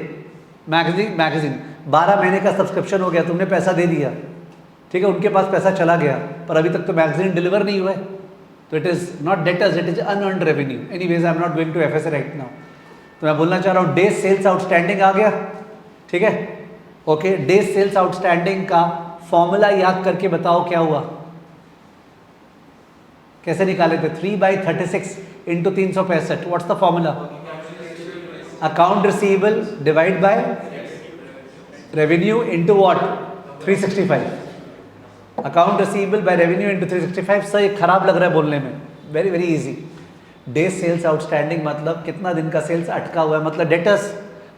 मैगजीन 12 महीने का सब्सक्रिप्शन हो गया, तुमने पैसा दे दिया, ठीक है, उनके पास पैसा चला गया, पर अभी तक तो मैगजीन डिलीवर नहीं हुआ है, तो it is not debtors, it is unearned revenue. Anyways, I am not going to FSA right now. तो मैं बोलना चाह रहा हूँ, डेज सेल्स आउटस्टैंडिंग आ गया, ठीक है, ओके। डेज सेल्स आउटस्टैंडिंग का फॉर्मूला याद करके बताओ क्या हुआ, कैसे निकाले थे? 3/36 into 365, what's the formula? Account receivable divide by revenue into what? 365। Account receivable by revenue into 365। Sir ये खराब लग रहा है बोलने में, very very easy. Days sales outstanding मतलब कितना दिन का सेल्स अटका हुआ है, मतलब डेटर्स।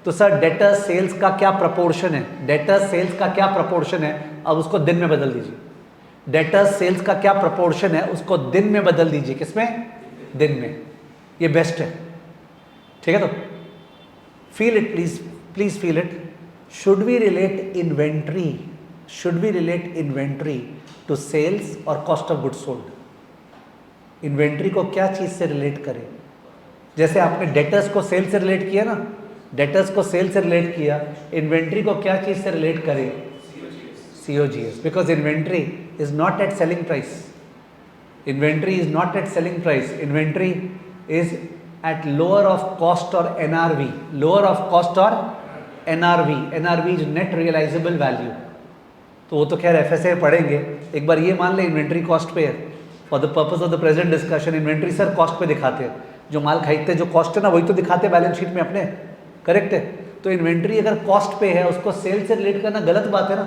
तो सर डेटर्स सेल्स का क्या प्रपोर्शन है? डेटर्स सेल्स का क्या प्रपोर्शन है? अब उसको दिन में बदल दीजिए। डेटर्स सेल्स का क्या प्रपोर्शन है, उसको दिन में बदल दीजिए। किसमें? दिन में। ये बेस्ट है, ठीक है। तो feel it, please feel it. Should we relate inventory to sales और cost of goods sold? Inventory को क्या चीज से रिलेट करें? जैसे आपने डेटर्स को सेल से रिलेट किया ना, डेटर्स को सेल से रिलेट किया, इन्वेंट्री को क्या चीज से रिलेट करें? COGS, because inventory is not at selling price. Inventory is not at selling price. Inventory is at lower of cost or NRV. Lower of cost or NRV. NRV is net realizable value. तो वो तो खैर FSA पढ़ेंगे। एक बार ये मान ले inventory cost पे है। For the purpose of the present discussion, inventory sir cost पे दिखाते हैं, जो माल खरीदते हैं जो कॉस्ट है ना, वही तो दिखाते हैं बैलेंस शीट में अपने, करेक्ट है। तो इन्वेंट्री अगर कॉस्ट पे है, उसको सेल से रिलेट करना गलत बात है ना।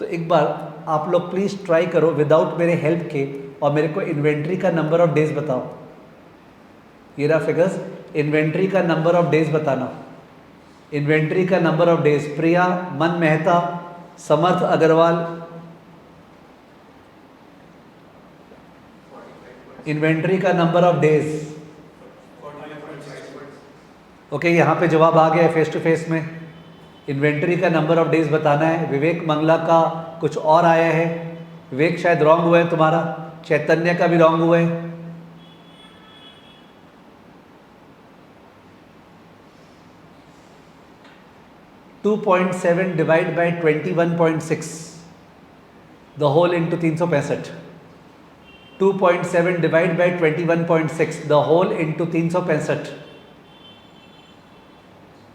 तो एक बार आप लोग प्लीज़ ट्राई करो विदाउट मेरे हेल्प के, और मेरे को इन्वेंट्री का नंबर ऑफ डेज बताओ। ये रहा फिगर्स, इन्वेंट्री का नंबर ऑफ डेज बताना। इन्वेंट्री का नंबर ऑफ डेज, प्रिया, मन मेहता, समर्थ अग्रवाल। इन्वेंट्री का नंबर ऑफ डेज ओके, यहाँ पे जवाब आ गया है फेस टू फेस में। इन्वेंट्री का नंबर ऑफ डेज बताना है। विवेक मंगला का कुछ और आया है। विवेक शायद रॉन्ग हुआ है तुम्हारा, चैतन्य का भी रॉन्ग हुआ है। To 2.7 divide by 21.6 the whole into 365। 2.7 divide by 21.6 the whole into 365।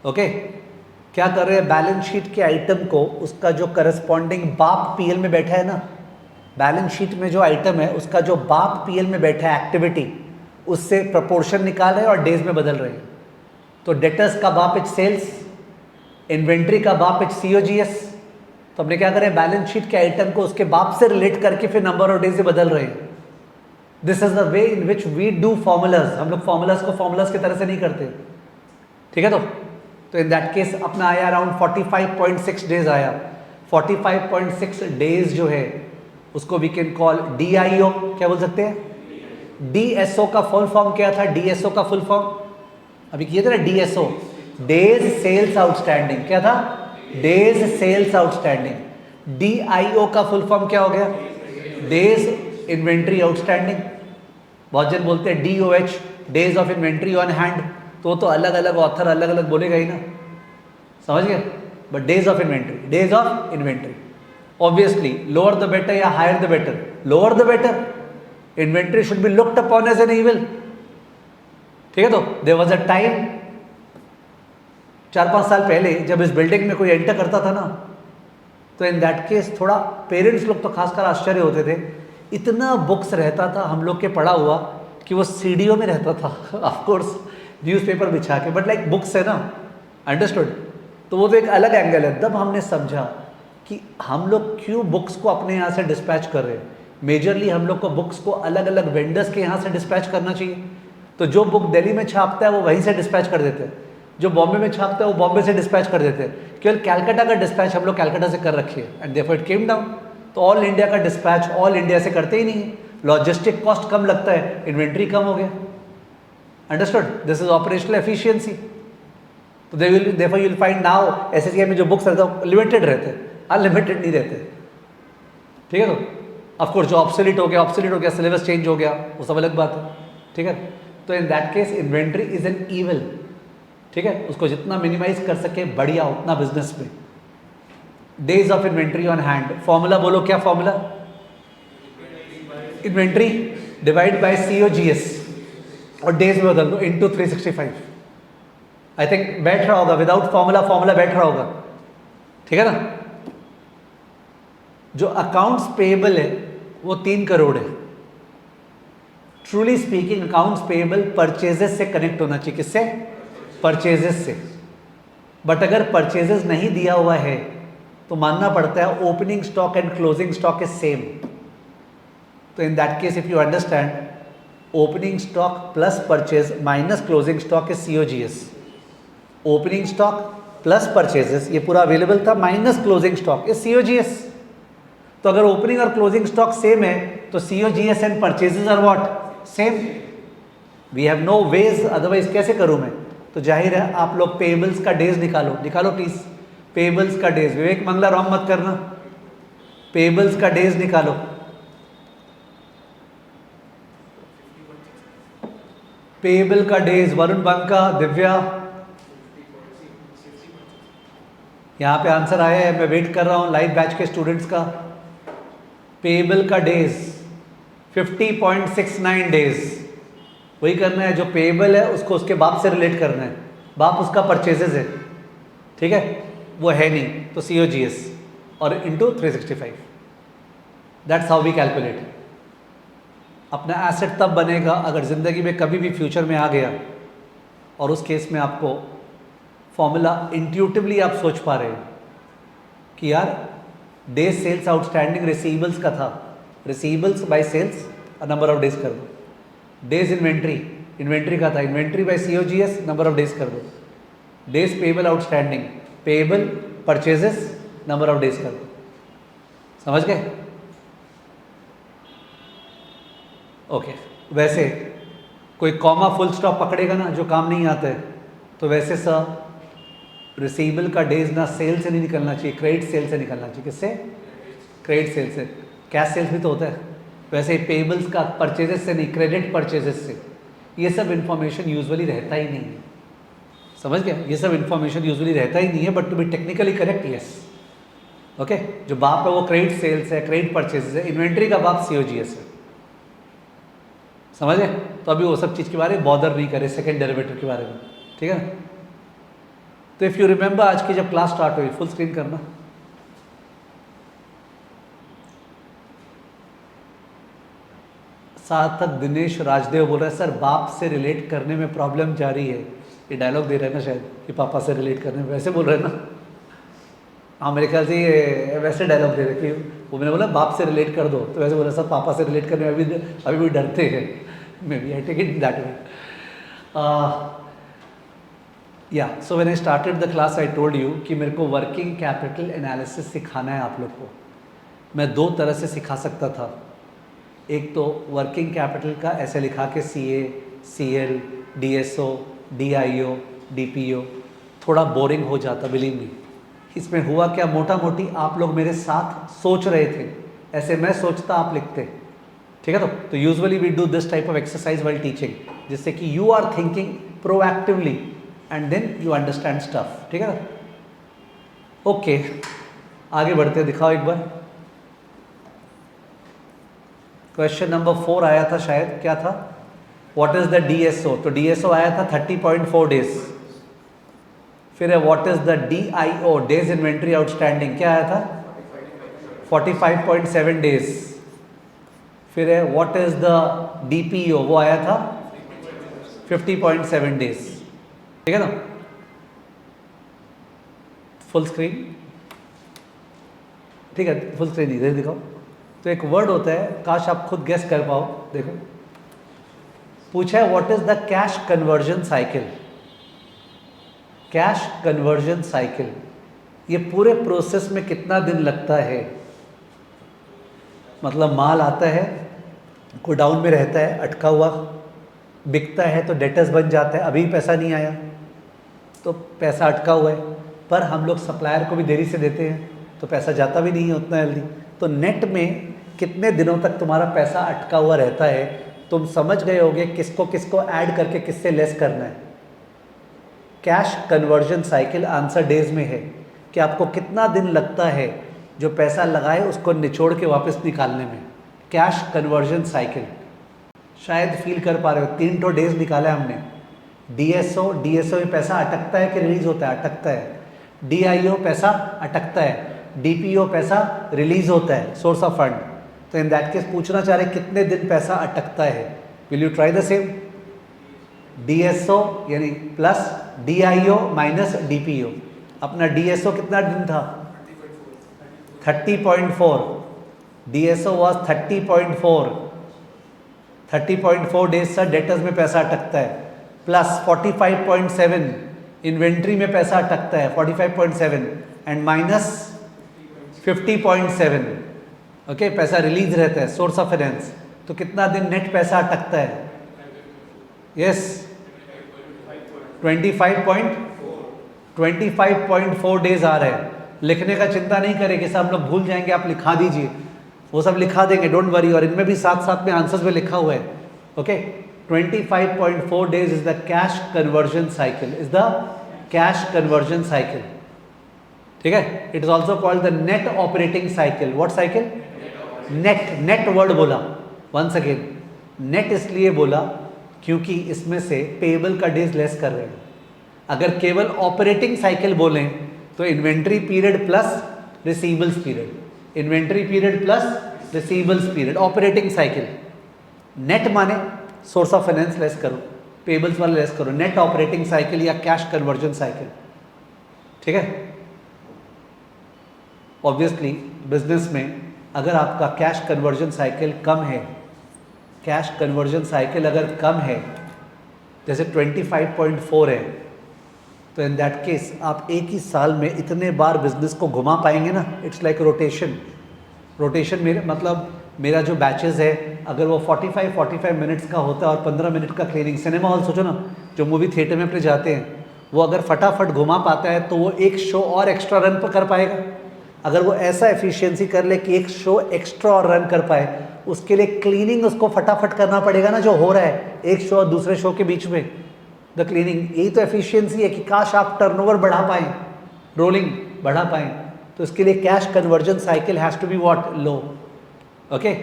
Okay, क्या कर रहे हैं, बैलेंस शीट के आइटम को उसका जो करस्पॉन्डिंग बाप पीएल में बैठा है ना, बैलेंस शीट में जो आइटम है उसका जो बाप पीएल में बैठा है एक्टिविटी, उससे प्रपोर्शन निकाल रहे हैं और डेज में बदल रहे हैं। तो डेटर्स का बाप इच सेल्स, इन्वेंट्री का बाप इच सीओजीएस। तो हमने क्या करें, बैलेंस शीट के आइटम को उसके बाप से रिलेट करके फिर नंबर ऑफ डेज से बदल रहे हैं। This is the way in which we do formulas. हम लोग फॉर्मूलाज को फॉर्मूलाज की तरह से नहीं करते, ठीक है। तो इन दैट केस अपना आया अराउंड 45.6 डेज आया। 45.6 डेज जो है उसको वी कैन कॉल DIO। क्या बोल सकते हैं? DSO का फुल फॉर्म क्या था? DSO का फुल फॉर्म अभी किए थे ना, DSO डेज सेल्स आउटस्टैंडिंग। क्या था? Days sales outstanding. DIO का फुल फॉर्म क्या हो गया? Days inventory outstanding. बहुत जन बोलते हैं DOH, days of inventory on hand. तो अलग अलग ऑथर अलग अलग बोलेगा ही ना, समझ गए। But days of inventory, days of inventory. Obviously lower the better या higher the better? Lower the better. Inventory should be looked upon as an evil, ठीक है। तो देयर वाज अ टाइम 4-5 साल पहले जब इस बिल्डिंग में कोई एंटर करता था ना, तो इन दैट केस थोड़ा पेरेंट्स लोग तो खासकर आश्चर्य होते थे। इतना बुक्स रहता था हम लोग के पढ़ा हुआ कि वो सीढ़ियों में रहता था ऑफकोर्स न्यूज़पेपर बिछा के, बट लाइक बुक्स है ना, अंडरस्टूड। तो वो तो एक अलग एंगल है। तब हमने समझा कि हम लोग क्यों बुक्स को अपने यहाँ से डिस्पैच कर रहे हैं। मेजरली हम लोग को बुक्स को अलग अलग वेंडर्स के यहाँ से डिस्पैच करना चाहिए। तो जो बुक दिल्ली में छापता है वो वहीं से डिस्पैच कर देते हैं, जो बॉम्बे में छापता है वो बॉम्बे से डिस्पैच कर देते हैं। केवल कैलकाटा का डिस्पैच हम लोग कैलकाटा से कर रखी है and therefore it came down. तो ऑल इंडिया का डिस्पैच ऑल इंडिया से करते ही नहीं है। लॉजिस्टिक कॉस्ट कम लगता है, इन्वेंट्री कम हो गया, understood. This is operational efficiency. तो therefore you will find now SSCI में जो बुक्स रहते हैं लिमिटेड रहते हैं, अनलिमिटेड नहीं रहते, ठीक है। तो ऑफकोर्स जो ऑब्सोलीट हो गया, सिलेबस चेंज हो गया, वो सब अलग बात है, ठीक है। तो in that case inventory is an evil, ठीक है। उसको जितना मिनिमाइज कर सके बढ़िया, उतना बिजनेस में। Days of inventory on hand, formula बोलो, क्या formula? Inventory divide by COGS और डेज में बदल दो इंटू 365। आई थिंक बैठ रहा होगा, विदाउट फॉर्मूला बैठ रहा होगा, ठीक है ना। जो अकाउंट्स पेएबल है वो 3 करोड़ है। Truly speaking accounts payable purchases से कनेक्ट होना चाहिए। किससे? परचेजेस से। बट अगर परचेजेस नहीं दिया हुआ है तो मानना पड़ता है opening stock and closing stock is same. तो in that case if you understand, opening stock plus purchase minus closing stock is COGS। Opening stock plus purchases, ये पूरा अवेलेबल था, minus closing stock is COGS। तो अगर opening और closing stock same है तो COGS and purchases are what? Same. We have no ways, otherwise कैसे करूं मैं? तो जाहिर है आप लोग पेबल्स का डेज निकालो प्लीज। पेबल्स का डेज, विवेक मंगला रॉन्ग मत करना, पेबल्स का डेज निकालो। पेबल का डेज, वरुण बंका, दिव्या, यहाँ पे आंसर आया है, मैं वेट कर रहा हूँ लाइव बैच के स्टूडेंट्स का। पेबल का डेज 50.69 डेज। वही करना है, जो पेबल है उसको उसके बाप से रिलेट करना है। बाप उसका परचेजेस है, ठीक है, वो है नहीं, तो COGS और into 365। That's how we calculate. अपना एसेट तब बनेगा अगर ज़िंदगी में कभी भी फ्यूचर में आ गया और उस केस में आपको फॉर्मूला इंट्यूटिवली आप सोच पा रहे हो कि यार डेज सेल्स आउटस्टैंडिंग रिसीवेबल्स का था, रिसीवेबल्स बाय सेल्स और नंबर ऑफ डेज कर दो। डेज इन्वेंट्री का था, inventory by COGS number of days कर दो। Days payable outstanding, payable purchases number of days कर दो। समझ गए? ओके। वैसे कोई कॉमा फुल स्टॉप पकड़ेगा ना जो काम नहीं आता है, तो वैसे सर रिसीवेबल का डेज ना सेल से नहीं निकलना चाहिए, क्रेडिट सेल से निकलना चाहिए। किससे? क्रेडिट सेल से। कैश सेल्स भी तो होता है। वैसे ही पेबल्स का परचेजेस से नहीं, क्रेडिट परचेजेस से। ये सब इन्फॉर्मेशन यूजुअली रहता ही नहीं है, समझ गया? ये सब इन्फॉर्मेशन यूजुअली रहता ही नहीं है, but to be technically correct yes. Okay, जो बाप है वो क्रेडिट सेल्स है, क्रेडिट परचेजेस है, इन्वेंट्री का बाप सीओजीएस है, समझ गए? तो अभी वो सब चीज़ के बारे में बॉदर नहीं करे, सेकेंड डेरिवेटिव के बारे में, ठीक है ना? तो इफ़ यू रिमेंबर आज की जब क्लास स्टार्ट हुई, फुल स्क्रीन करना, सार्थक दिनेश राजदेव बोल रहा है सर बाप से रिलेट करने में प्रॉब्लम जा रही है। ये डायलॉग दे रहे हैं ना शायद कि पापा से रिलेट करने में, वैसे बोल रहे हैं ना? हाँ मेरे ख्याल से ये वैसे डायलॉग दे रहे कि वो मैंने बोला बाप से रिलेट कर दो, तो वैसे बोला सर पापा से रिलेट करने में अभी भी डरते हैं। Maybe I take it that way. या so when I started the class I told you कि मेरे को वर्किंग कैपिटल एनालिसिस सिखाना है आप लोग को। मैं दो तरह से सिखा सकता था। एक तो वर्किंग कैपिटल का ऐसे लिखा के CA, CL, DSO, DIO, DPO, थोड़ा बोरिंग हो जाता बिलीव मी। इसमें हुआ क्या, मोटा मोटी आप लोग मेरे साथ सोच रहे थे, ऐसे मैं सोचता आप लिखते, ठीक है? तो usually we do this type of exercise while teaching, जिससे कि you are thinking proactively and then you understand stuff, ठीक है ना? ओके, आगे बढ़ते हैं, दिखाओ एक बार। क्वेश्चन नंबर 4 आया था शायद, क्या था? What is the DSO? तो DSO आया था 30.4 डेज। फिर है what is the DIO, days inventory outstanding, क्या आया था? 45.7 डेज। फिर है व्हाट इज द DPO, वो आया था 50.7 डेज, ठीक है ना? फुल स्क्रीन, ठीक है, फुल स्क्रीन इधर दिखाओ। तो एक वर्ड होता है, काश आप खुद गेस कर पाओ, देखो पूछा है what is the cash conversion cycle. Cash conversion cycle, ये पूरे प्रोसेस में कितना दिन लगता है? मतलब माल आता है, गोडाउन में रहता है अटका हुआ, बिकता है तो डेटर्स बन जाता है, अभी पैसा नहीं आया तो पैसा अटका हुआ है, पर हम लोग सप्लायर को भी देरी से देते हैं तो पैसा जाता भी नहीं है उतना जल्दी। तो नेट में कितने दिनों तक तुम्हारा पैसा अटका हुआ रहता है? तुम समझ गए होगे किसको किसको ऐड करके किससे लेस करना है। Cash conversion cycle answer days में है कि आपको कितना दिन लगता है जो पैसा लगाए उसको निचोड़ के वापस निकालने में। कैश कन्वर्जन साइकिल शायद फील कर पा रहे हो, 3 तो डेज निकाला है हमने। DSO में पैसा अटकता है कि रिलीज होता है? अटकता है। DIO पैसा अटकता है, DPO पैसा रिलीज होता है, सोर्स ऑफ फंड। तो इन दैट केस पूछना चाह रहे कितने दिन पैसा अटकता है। Will you try the same? DSO यानी प्लस DIO माइनस DPO। अपना DSO कितना दिन था? 30.4। DSO was 30.4। 30.4 days sir debtors में पैसा अटकता है, प्लस 45.7 इन्वेंट्री में पैसा अटकता है 45.7 एंड माइनस 50.7 ओके पैसा रिलीज रहता है, सोर्स ऑफ फाइनेंस। तो कितना दिन नेट पैसा अटकता है? यस 25.4 डेज आ रहे हैं। लिखने का चिंता नहीं करें कि सब हम लोग भूल जाएंगे, आप लिखा दीजिए, वो सब लिखा देंगे, डोंट वरी। और इनमें भी साथ साथ में आंसर्स में लिखा हुआ है। Okay 25.4 days is the cash conversion cycle, is the cash conversion cycle, ठीक है? It is also called the net operating cycle. What cycle? Net word बोला वंस अगेन, नेट इसलिए बोला क्योंकि इसमें से पेबल का डेज लेस कर रहे हैं। अगर केवल ऑपरेटिंग साइकिल बोलें तो inventory period plus receivables period, inventory period plus receivables period, operating cycle. Net माने सोर्स ऑफ फाइनेंस लेस करो, पेबल्स वाला लेस करो, नेट ऑपरेटिंग साइकिल या कैश कन्वर्जन साइकिल, ठीक है? ऑब्वियसली बिजनेस में अगर आपका कैश कन्वर्जन साइकिल कम है, कैश कन्वर्जन साइकिल अगर कम है, जैसे 25.4 है, तो इन दैट केस आप एक ही साल में इतने बार बिजनेस को घुमा पाएंगे ना, इट्स लाइक रोटेशन। रोटेशन मेरे मतलब मेरा जो बैचेस है अगर वो 45 मिनट्स का होता है और 15 मिनट का क्लीनिंग, सिनेमा हॉल सोचो ना, जो मूवी थिएटर में अपने जाते हैं वो अगर फटाफट घुमा पाता है तो वो एक शो और एक्स्ट्रा रन कर पाएगा। अगर वो ऐसा एफिशिएंसी कर ले कि एक शो एक्स्ट्रा और रन कर पाए, उसके लिए क्लीनिंग उसको फटाफट करना पड़ेगा ना, जो हो रहा है एक शो और दूसरे शो के बीच में, द क्लीनिंग। यही तो एफिशिएंसी है कि काश आप टर्नओवर बढ़ा पाएँ, रोलिंग बढ़ा पाएँ, तो इसके लिए cash conversion cycle has to be what, low. Okay,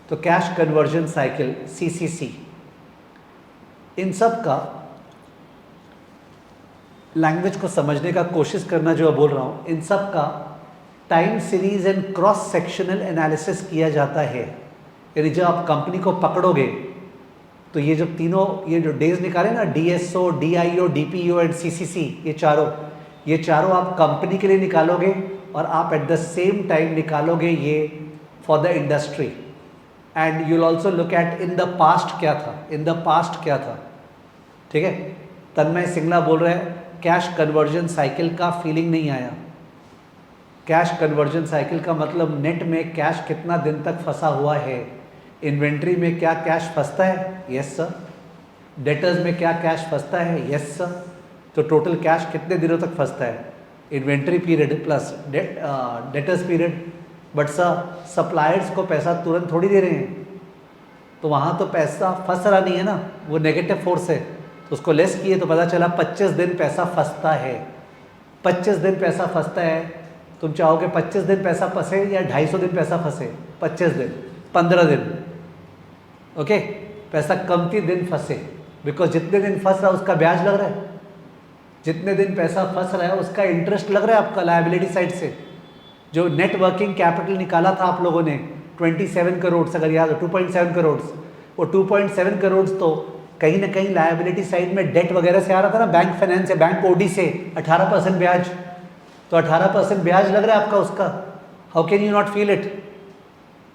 तो कैश कन्वर्जन साइकिल CCC, इन सब का लैंग्वेज को समझने का कोशिश करना जो बोल रहा हूँ, इन सब का time series and cross sectional analysis किया जाता है। यानी जब आप कंपनी को पकड़ोगे तो ये जो तीनों, ये जो डेज निकाले ना, DSO, DIO, DPO and CCC, ये चारों आप कंपनी के लिए निकालोगे और आप एट द सेम टाइम निकालोगे ये for the industry. And you will also look at in the past क्या था, इन द पास्ट क्या था। ठीक है, तन्मय सिंगला बोल रहे हैं कैश कन्वर्जन साइकिल का फीलिंग नहीं आया। कैश कन्वर्जन साइकिल का मतलब नेट में कैश कितना दिन तक फंसा हुआ है, इन्वेंट्री में क्या कैश फंसता है, यस सर, डेटर्स में क्या कैश फंसता है, यस सर, तो टोटल कैश कितने दिनों तक फंसता है, inventory period plus debtors period. But sir suppliers को पैसा तुरंत थोड़ी दे रहे हैं, तो वहाँ तो पैसा फंस रहा नहीं है ना, वो नेगेटिव फोर्स है, तो उसको लेस किए तो पता चला 25 दिन पैसा फंसता है। 25 दिन पैसा फंसता है, तुम चाहोगे 25 दिन पैसा फंसे या 250 दिन पैसा फंसे? 25 दिन, 15 दिन, ओके, पैसा कमती दिन फंसे, बिकॉज जितने दिन फंस रहा है उसका ब्याज लग रहा है, जितने दिन पैसा फंस रहा है उसका इंटरेस्ट लग रहा है आपका लायबिलिटी साइड से। जो नेट वर्किंग कैपिटल निकाला था आप लोगों ने 27 करोड़, अगर याद हो 2.7 करोड़, वो 2.7 करोड़ तो कहीं ना कहीं लायबिलिटी साइड में डेट वगैरह से आ रहा था ना, बैंक फाइनेंस से, बैंक ओडी से 18% ब्याज, तो 18% ब्याज लग रहा है आपका उसका। How can you not feel it?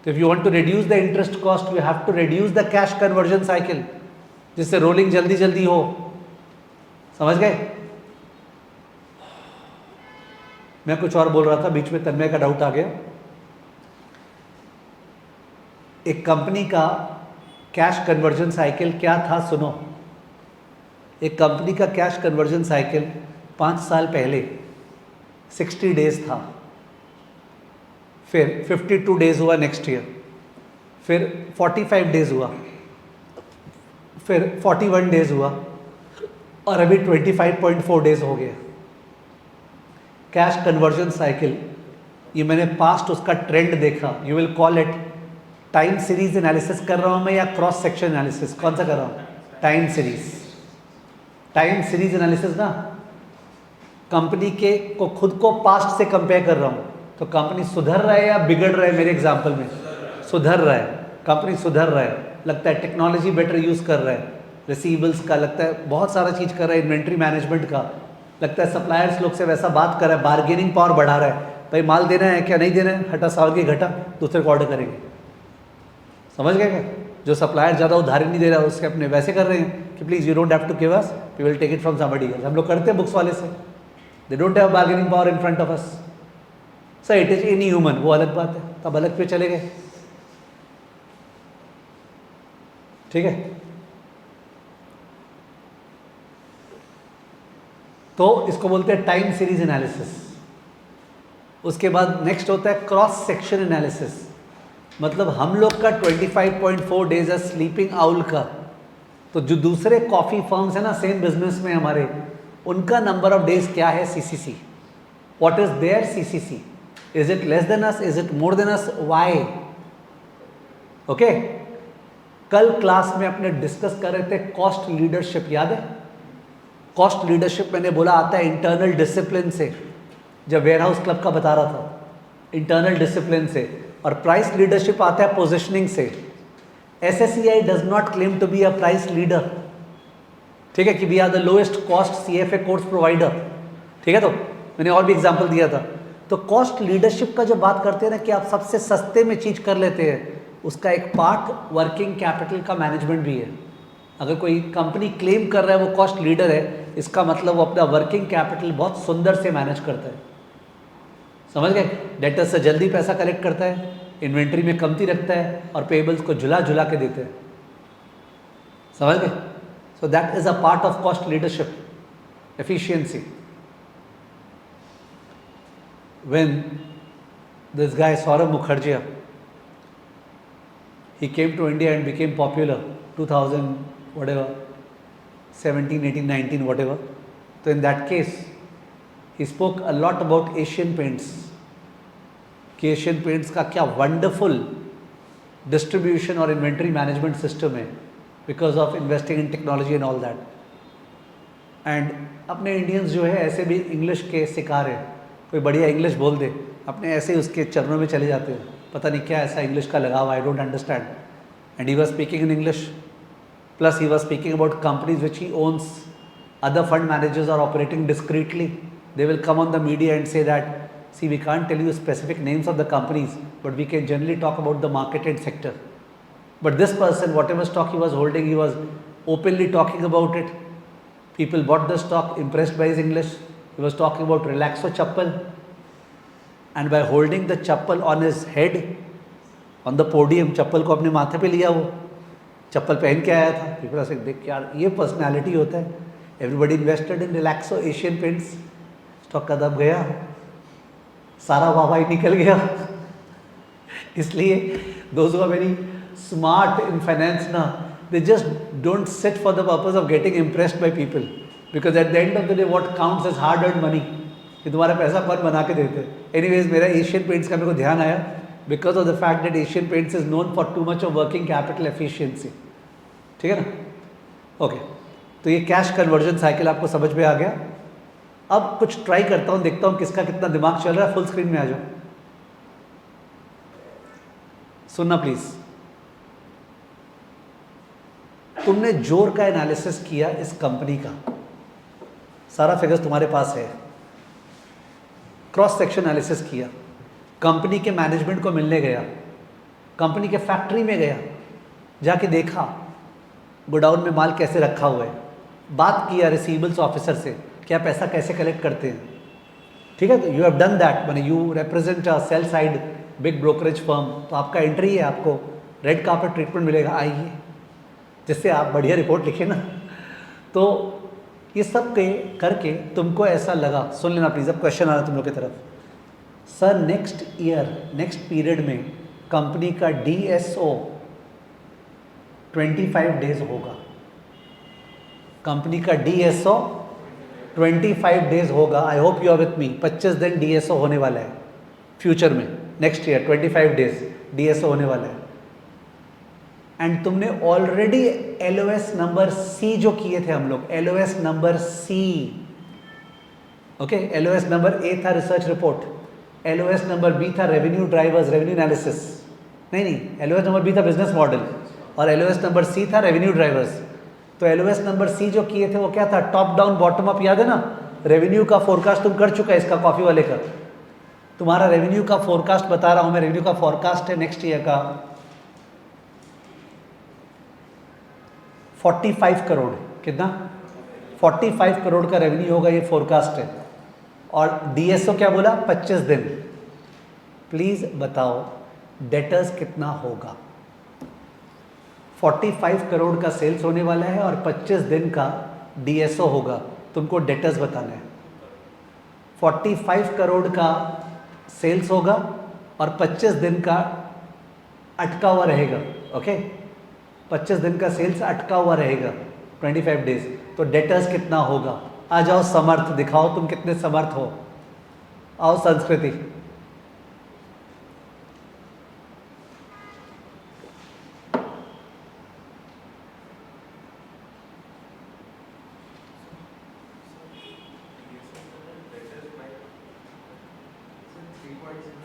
तो if you want to reduce the interest cost you have to reduce the cash conversion cycle, जिससे रोलिंग जल्दी जल्दी हो। समझ गए? मैं कुछ और बोल रहा था, बीच में तन्मय का डाउट आ गया। एक कंपनी का कैश कन्वर्जन साइकिल क्या था सुनो। एक कंपनी का कैश कन्वर्जन साइकिल 5 साल पहले 60 डेज था, फिर 52 डेज हुआ नेक्स्ट ईयर, फिर 45 डेज हुआ, फिर 41 डेज हुआ, और अभी 25.4 डेज हो गया। कैश कन्वर्जन साइकिल, ये मैंने पास्ट उसका ट्रेंड देखा। You will call it time series analysis कर रहा हूँ मैं या क्रॉस सेक्शन एनालिसिस, कौन सा कर रहा हूँ? Time series. Time series analysis ना, कंपनी के को खुद को पास्ट से कंपेयर कर रहा हूँ, तो कंपनी सुधर रहा है या बिगड़ रहा है? मेरे एग्जाम्पल में सुधर रहा है, कंपनी सुधर रहा है, लगता है टेक्नोलॉजी बेटर यूज़ कर रहा है, रिसीवेबल्स का लगता है बहुत सारा चीज़ कर रहा है, इन्वेंट्री मैनेजमेंट का लगता है, सप्लायर्स लोग से वैसा बात कर रहा है, बार्गेनिंग पावर बढ़ा रहा है, भाई माल देना है क्या नहीं देना है, हटा सावगी घटा, दूसरे को ऑर्डर करेंगे। समझ गए क्या? जो सप्लायर ज़्यादा उधारी नहीं दे रहा है उसके अपने वैसे कर रहे हैं कि please you don't have to give us, we will take it from somebody else. हम लोग करते हैं बुक्स वाले से, they don't have bargaining power in front of us. Sir it is inhuman, वो अलग बात है, तब अलग पे चले गए। ठीक है, तो इसको बोलते हैं टाइम सीरीज एनालिसिस। उसके बाद नेक्स्ट होता है क्रॉस सेक्शन एनालिसिस। मतलब हम लोग का 25.4 डेज है स्लीपिंग आउल का, तो जो दूसरे कॉफ़ी फर्म्स है ना सेम बिजनेस में हमारे, उनका नंबर ऑफ डेज क्या है CCC, what is their CCC, is it less than us, is it more than us, why? Okay, कल क्लास में अपने डिस्कस कर रहे थे कॉस्ट लीडरशिप, याद है? कॉस्ट लीडरशिप मैंने बोला आता है इंटरनल डिसिप्लिन से, जब वेयर हाउस क्लब का बता रहा था, इंटरनल डिसिप्लिन से, और प्राइस लीडरशिप आता है पोजिशनिंग से। SSEI does not claim to be a price leader, ठीक है, कि we are the lowest cost CFA course provider, ठीक है। तो मैंने और भी एग्जांपल दिया था। तो कॉस्ट लीडरशिप का जब बात करते हैं ना कि आप सबसे सस्ते में चीज़ कर लेते हैं, उसका एक पार्ट वर्किंग कैपिटल का मैनेजमेंट भी है। अगर कोई कंपनी क्लेम कर रहा है वो कॉस्ट लीडर है, इसका मतलब वो अपना वर्किंग कैपिटल बहुत सुंदर से मैनेज करता है। समझ गए? डेटर्स से जल्दी पैसा कलेक्ट करता है, इन्वेंट्री में कमती रखता है, और पेबल्स को झुला झुला के देते हैं। समझ गए? So that is a part of cost leadership. efficiency. When this guy Saurabh Mukherjee, he came to India and became popular 2000 whatever 17, 18, 19 whatever. So in that case he spoke a lot about Asian Paints कि Asian paints का क्या wonderful distribution और inventory management system है because of investing in technology and all that. And अपने Indians जो है ऐसे भी इंग्लिश के शिकार है, कोई बढ़िया इंग्लिश बोल दे अपने ऐसे ही उसके चरणों में चले जाते हैं, पता नहीं क्या ऐसा इंग्लिश का लगाव, I don't understand. And he was speaking in English, plus he was speaking about companies which he owns, other fund managers are operating discreetly. They will come on the media and say that, see, we can't tell you specific names of the companies, but we can generally talk about the market and sector. But this person, whatever stock he was holding, he was openly talking about it. People bought the stock, impressed by his English. He was talking about Relaxo chappal, and by holding the chappal on his head, on the podium, chappal को अपने माथे पे लिया, वो चप्पल पहन के आया था. People are saying, देख यार ये पर्सनैलिटी होता है. Everybody invested in Relaxo, Asian Paints, stock का दब गया, सारा वाहवाही निकल गया. इसलिए those who are very smart in finance ना, they just don't sit for the purpose of getting impressed by people, because at the end of the day what counts is hard earn money, कि तुम्हारा पैसा कौन बना के देते हैं. Anyways मेरा एशियन पेंट्स का मेरे को ध्यान आया because of the fact that Asian paints is known for too much of working capital efficiency. ठीक है ना? ओके, तो ये कैश कन्वर्जन साइकिल आपको समझ में आ गया. अब कुछ ट्राई करता हूँ, देखता हूँ किसका कितना दिमाग चल रहा है. फुल स्क्रीन में आ जाओ, सुनना प्लीज. तुमने जोर का एनालिसिस किया इस कंपनी का, सारा फिगर्स तुम्हारे पास है, क्रॉस सेक्शन एनालिसिस किया, कंपनी के मैनेजमेंट को मिलने गया, कंपनी के फैक्ट्री में गया, जाके देखा गोडाउन में माल कैसे रखा हुआ है, बात किया रिसीवेबल्स ऑफिसर से, क्या पैसा कैसे कलेक्ट करते हैं. ठीक है, यू हैव डन दैट. मैंने you represent a sell side big brokerage firm, तो आपका एंट्री है, आपको रेड कार्पेट ट्रीटमेंट मिलेगा, आइए, जिससे आप बढ़िया रिपोर्ट लिखे ना. तो ये सब के करके तुमको ऐसा लगा, सुन लेना प्लीज, अब क्वेश्चन आ रहा है तुम लोग की तरफ. Sir next year, next period में कंपनी का DSO 25 डेज होगा. कंपनी का DSO 25 डेज होगा. I hope you are with me. 25 दिन DSO होने वाला है फ्यूचर में, नेक्स्ट ईयर 25 डेज DSO होने वाला है. एंड तुमने ऑलरेडी LOS नंबर C जो किए थे हम लोग, LOS number C, okay, LOS number A था research report, LOS number B था रेवेन्यू ड्राइवर्स, रेवेन्यू एनालिसिस, नहीं, LOS नंबर B था बिजनेस मॉडल, और LOS नंबर C था रेवेन्यू ड्राइवर्स. तो LOS नंबर C जो किए थे वो क्या था? टॉप डाउन बॉटम अप, याद है ना? रेवेन्यू का फोरकास्ट तुम कर चुका है, इसका कॉफी वाले का. तुम्हारा रेवेन्यू का फोरकास्ट बता रहा हूं मैं, रेवेन्यू का फोरकास्ट है नेक्स्ट ईयर का 45 करोड़. कितना? 45 करोड़ का रेवेन्यू होगा, ये फोरकास्ट है. और DSO क्या बोला? 25 दिन. प्लीज बताओ डेटर्स कितना होगा? 45 करोड़ का सेल्स होने वाला है और 25 दिन का DSO होगा. तुमको डेटर्स बताना है. 45 करोड़ का सेल्स होगा और 25 दिन का अटका हुआ रहेगा. ओके, 25 दिन का सेल्स अटका हुआ रहेगा 25 डेज. तो डेटर्स कितना होगा? आ जाओ समर्थ, दिखाओ तुम कितने समर्थ हो. आओ संस्कृति.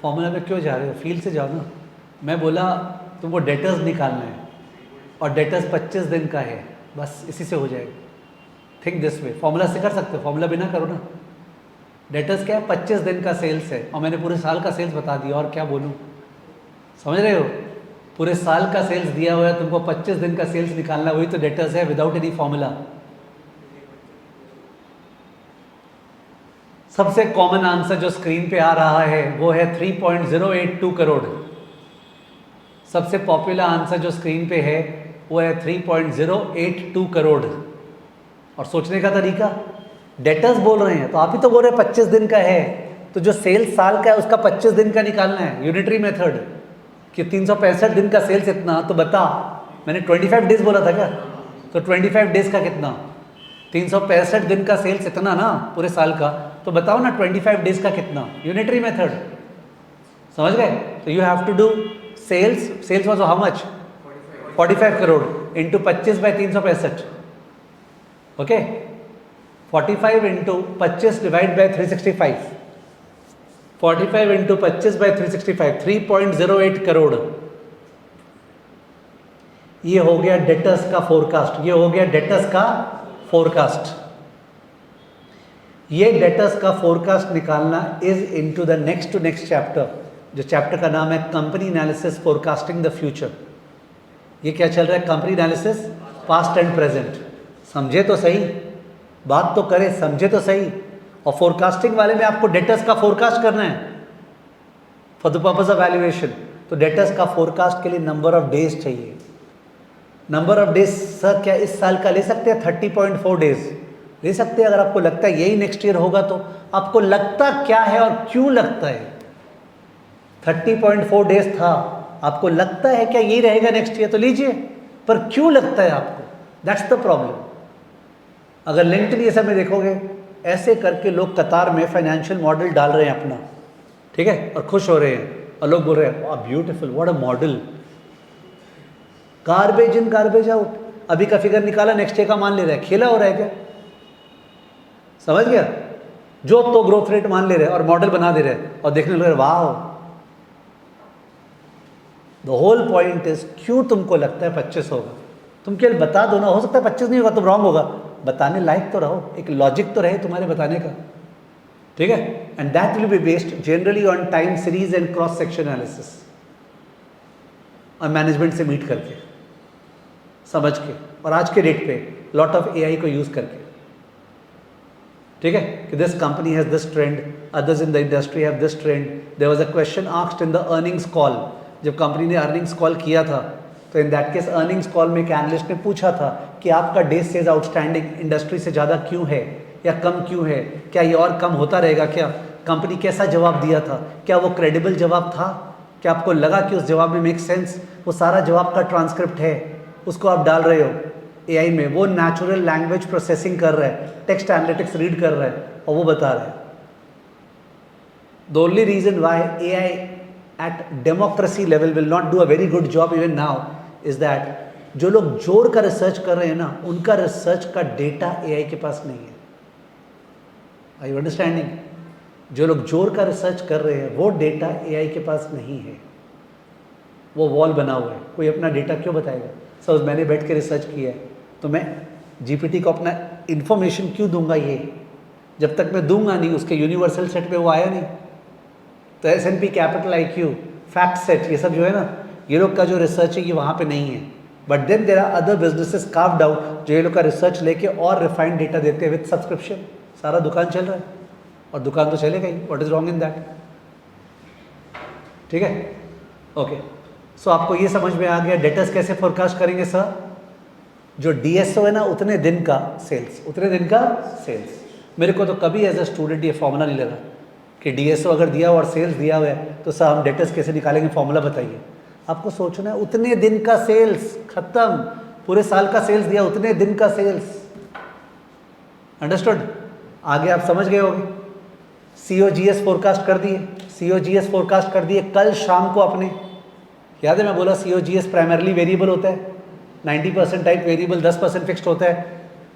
फॉर्मूला में क्यों जा रहे हो? फील्ड से जाओ ना. मैं बोला तुमको डेटर्स निकालना है और डेटर्स 25 दिन का है, बस इसी से हो जाएगा. Think this way. फॉर्मूला से कर सकते हो, फॉर्मूला बिना करो ना. डेटर्स क्या है? 25 दिन का सेल्स है, और मैंने पूरे साल का सेल्स बता दिया, और क्या बोलूँ? समझ रहे हो? पूरे साल का सेल्स दिया हुआ है, तुमको 25 दिन का सेल्स निकालना, वही तो डेटर्स है विदाउट एनी फॉर्मूला. सबसे कॉमन आंसर जो स्क्रीन पे आ रहा है वो है 3.082 करोड़. सबसे पॉपुलर आंसर जो स्क्रीन पे है वो है 3.082 करोड़. और सोचने का तरीका, डेटर्स बोल रहे हैं, तो आप ही तो बोल रहे हैं 25 दिन का है, तो जो सेल्स साल का है उसका 25 दिन का निकालना है, यूनिटरी मेथड कि 365 दिन का सेल्स इतना, तो बता, मैंने 25 डेज बोला था क्या, तो 25 डेज का कितना, 365 दिन का सेल्स इतना ना पूरे साल का, तो बताओ ना 25 डेज का कितना, यूनिटरी मेथड, समझ गए। तो you have to do sales was how much, 45 crore into 25 by 365, okay, 45 into 25 divide by 365, 45 into 25 by 365, 3.08 crore. ये हो गया डेटर्स का फोरकास्ट, ये हो गया डेटर्स का फोरकास्ट। ये डेटर्स का फोरकास्ट निकालना is into the next to next chapter, जो चैप्टर का नाम है company analysis forecasting the future. ये क्या चल रहा है, company analysis past and present. समझे तो सही, बात तो करे, समझे तो सही। और फोरकास्टिंग वाले में आपको डेटर्स का फोरकास्ट करना है for the purpose of valuation. तो डेटर्स का फोरकास्ट के लिए नंबर ऑफ डेज चाहिए। नंबर ऑफ डेज सर क्या इस साल का ले सकते हैं, 30.4 डेज ले सकते हैं। अगर आपको लगता है यही नेक्स्ट ईयर होगा, तो आपको लगता क्या है और क्यों लगता है, 30.4 डेज था, आपको लगता है क्या यही रहेगा नेक्स्ट ईयर, तो लीजिए, पर क्यों लगता है आपको, दैट्स द प्रॉब्लम। अगर लिंक्डइन ये सब में देखोगे, ऐसे करके लोग कतार में फाइनेंशियल मॉडल डाल रहे हैं अपना, ठीक है, और खुश हो रहे हैं, और लोग बोल रहे हैं वाह beautiful, what a model, garbage in garbage out. अभी का फिगर निकाला, नेक्स्ट ईयर का मान ले रहा है, खेला हो रहा है क्या, समझ गया। जो तो ग्रोथ रेट मान ले रहे हैं और मॉडल बना दे रहे हैं और देखने लग रहे, वाह। द होल पॉइंट इज, क्यों तुमको लगता है 25 होगा, तुम केवल बता दो ना, हो सकता है 25 नहीं होगा, तुम रॉन्ग होगा, बताने लायक तो रहो, एक लॉजिक तो रहे तुम्हारे बताने का, ठीक है। And that will be based generally on time series and cross section analysis, और मैनेजमेंट से मीट करके, समझ के, और आज के डेट पे लॉट ऑफ एआई को यूज करके, ठीक है, कि this company has this trend, others in the industry have this trend. There was a question asked in the earnings call, जब कंपनी ने अर्निंग्स कॉल किया था, तो in that case earnings call में एक एनालिस्ट ने पूछा था कि आपका डे सेल्स आउटस्टैंडिंग इंडस्ट्री से ज़्यादा क्यों है या कम क्यों है, क्या ये और कम होता रहेगा क्या। कंपनी कैसा जवाब दिया था, क्या वो क्रेडिबल जवाब था, क्या आपको लगा कि उस जवाब में मेक सेंस। वो सारा जवाब का ट्रांसक्रिप्ट है, उसको आप डाल रहे हो एआई में, वो नेचुरल लैंग्वेज प्रोसेसिंग कर रहा है, टेक्स्ट एनालिटिक्स रीड कर रहा है और वो बता रहा है। The only reason why AI at democracy level will not do a very good job even now is that जो लोग जोर का रिसर्च कर रहे हैं ना, उनका रिसर्च का डेटा एआई के पास नहीं है। Are you understanding? जो लोग जोर का रिसर्च कर रहे हैं वो डेटा एआई के पास नहीं है, वो वॉल बना हुआ है, कोई अपना डेटा क्यों बताएगा। सपोज मैंने बैठ के रिसर्च किया है, तो मैं जीपीटी को अपना इन्फॉर्मेशन क्यों दूंगा, ये जब तक मैं दूंगा नहीं उसके यूनिवर्सल सेट पे वो आया नहीं। तो S&P capital IQ, fact set, ये सब जो है ना, ये लोग का जो रिसर्च है ये वहाँ पे नहीं है। But then there are other businesses carved out जो ये लोग का रिसर्च लेके और रिफाइंड डेटा देते हैं विद सब्सक्रिप्शन। सारा दुकान चल रहा है और दुकान तो चलेगा ही, what is wrong in that, ठीक है। ओके, सो आपको ये समझ में आ गया डेटर्स कैसे फोरकास्ट करेंगे सर। जो DSO है ना, उतने दिन का सेल्स, उतने दिन का सेल्स। मेरे को तो कभी एज अ स्टूडेंट ये फॉर्मूला नहीं लगा कि DSO अगर दिया हुआ और सेल्स दिया हुआ है तो सर हम डेटर्स कैसे निकालेंगे, फॉर्मूला बताइए। आपको सोचना है उतने दिन का सेल्स, खत्म, पूरे साल का सेल्स दिया, उतने दिन का सेल्स। अंडरस्टूड, आगे आप समझ गए होंगे। COGS फोरकास्ट कर दिए, COGS फोरकास्ट कर दिए कल शाम को अपने, याद है मैं बोला COGS प्राइमरली वेरिएबल होता है, 90% टाइप वेरिएबल, 10% फिक्स्ड होता है।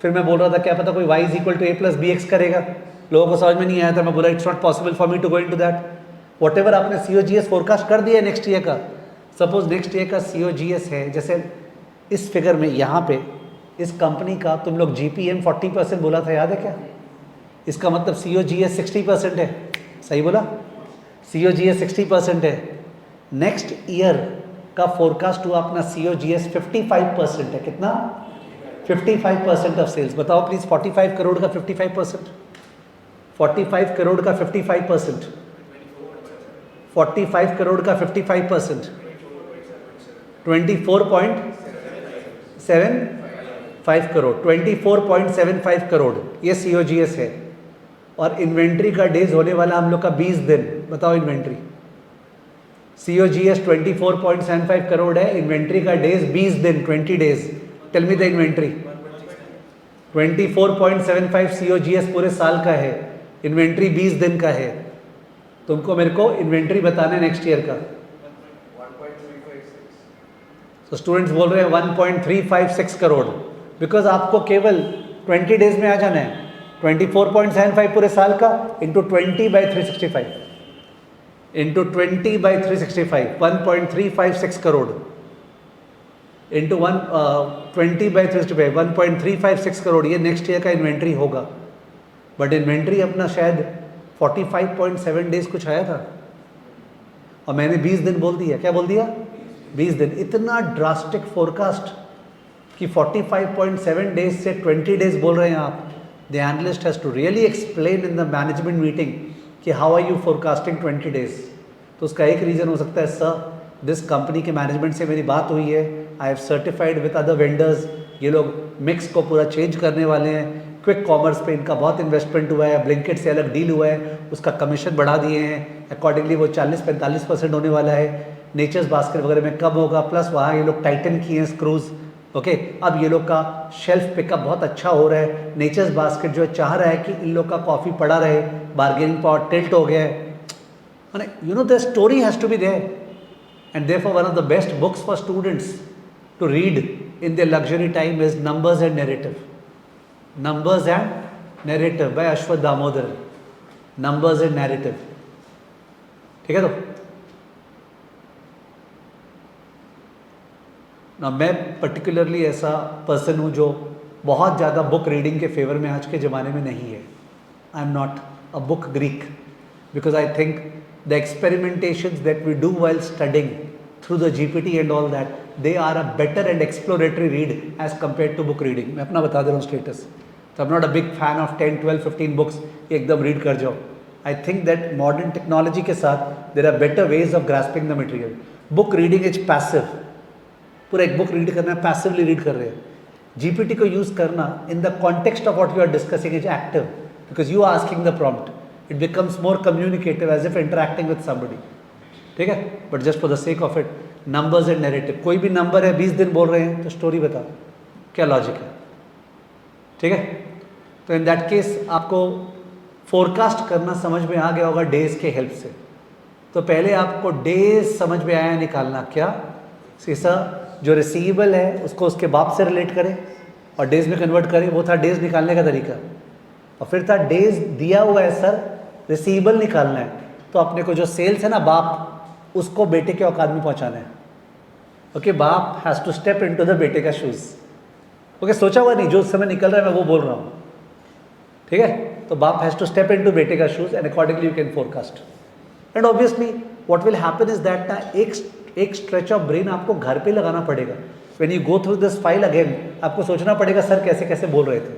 फिर मैं बोल रहा था क्या पता कोई y equal to a plus bx करेगा, लोगों को समझ में नहीं आया था। मैं बोला it's not possible for me to go into that. Whatever आपने COGS फोरकास्ट कर दिया नेक्स्ट ईयर का, सपोज नेक्स्ट ईयर का COGS है, जैसे इस फिगर में यहाँ पे इस कंपनी का तुम लोग GPM 40% बोला था, याद है क्या। इसका मतलब COGS 60% है, सही बोला, COGS 60% है। नेक्स्ट ईयर का फोरकास्ट हुआ अपना COGS 55% है, कितना, 55% ऑफ सेल्स। बताओ प्लीज 45 करोड़ का 55%, 45 करोड़ का 55%, 45 करोड़ का 55%, 24.7, 5 करोड़, 24.75 करोड़ ये COGS है। और इन्वेंट्री का डेज होने वाला हम लोग का 20 दिन। बताओ इन्वेंट्री, COGS 24.75 करोड़ है, इन्वेंट्री का डेज 20 दिन, 20 days. Tell me the inventory. 24.75 COGS पूरे साल का है, इन्वेंट्री 20 दिन का है। तुमको मेरे को इन्वेंट्री बताना है नेक्स्ट ईयर का। तो स्टूडेंट्स बोल रहे हैं 1.356 करोड़, बिकॉज आपको केवल 20 डेज में आ जाना है। 24.75 पूरे साल का into 20/365 into 20/365 1.356 crore into 20/365 1.356 crore ये नेक्स्ट ईयर का इन्वेंट्री होगा। बट इन्वेंट्री अपना शायद 45.7 डेज कुछ आया था और मैंने 20 दिन बोल दिया। क्या बोल दिया? 20 दिन। इतना ड्रास्टिक फोरकास्ट कि 45.7 डेज से 20 डेज बोल रहे हैं आप। The analyst has to really explain in the management meeting कि how are you forecasting 20 days. तो उसका एक रीज़न हो सकता है, सर दिस कंपनी के मैनेजमेंट से मेरी बात हुई है, I have certified with other vendors, ये लोग मिक्स को पूरा चेंज करने वाले हैं, क्विक कॉमर्स पे इनका बहुत इन्वेस्टमेंट हुआ है, ब्लिंकिट से अलग डील हुआ है, उसका कमीशन बढ़ा दिए हैं, अकॉर्डिंगली वो 40-45% होने वाला है, नेचर्स बास्केट वगैरह में कम होगा, प्लस वहाँ ये लोग टाइटन किए हैं स्क्रूज। ओके, अब ये लोग का शेल्फ पिकअप बहुत अच्छा हो रहा है। नेचर्स बास्केट जो है चाह रहा है कि इन लोग का कॉफ़ी पड़ा रहे, बार्गेनिंग पावर टिल्ट हो गया है। You know the story has to be there and therefore one of the best books for students to read in the luxury time is numbers and narrative. Numbers and narrative by Aswath Damodar. Numbers and narrative, ठीक है। तो ना मैं particularly ऐसा person हूँ जो बहुत ज़्यादा बुक रीडिंग के फेवर में आज के ज़माने में नहीं है। I am not a book greek because I think the experimentations that we do while studying through the GPT and all that, they are a better and exploratory read as compare to book reading. मैं अपना बता दे रहा हूँ status. तो I am not a big fan of 10, 12, 15 books एकदम read कर जाओ। I think that modern technology के साथ there are better ways of grasping the material. Book reading is passive, पूरा एक बुक रीड करना है, पैसिवली रीड कर रहे हैं। GPT को यूज़ करना in the context of what you are discussing is active because you are asking the prompt, it becomes more communicative as if interacting with somebody, ठीक है। But just for the sake of it, numbers and narrative. कोई भी number है 20 दिन बोल रहे हैं तो स्टोरी बताओ, क्या लॉजिक है, ठीक है। तो इन दैट केस आपको फोरकास्ट करना समझ में आ गया होगा डेज के हेल्प से। तो पहले आपको डेज समझ में आया निकालना, क्या सीसा जो रिसीवेबल है उसको उसके बाप से रिलेट करें और डेज में कन्वर्ट करें, वो था डेज निकालने का तरीका। और फिर था डेज दिया हुआ है सर, रिसीवेबल निकालना है, तो अपने को जो सेल्स है ना बाप, उसको बेटे के औकात में पहुंचाना है। ओके, बाप has to step into the बेटे का शूज़। ओके, सोचा हुआ नहीं, जो उस समय निकल रहा है मैं वो बोल रहा हूँ, ठीक है। तो बाप हैज़ टू स्टेप इनटू बेटे का shoes and accordingly you can forecast. And obviously what will happen is that ना एक स्ट्रेच ऑफ ब्रेन आपको घर पे लगाना पड़ेगा। When you go through this file again, आपको सोचना पड़ेगा सर कैसे कैसे बोल रहे थे,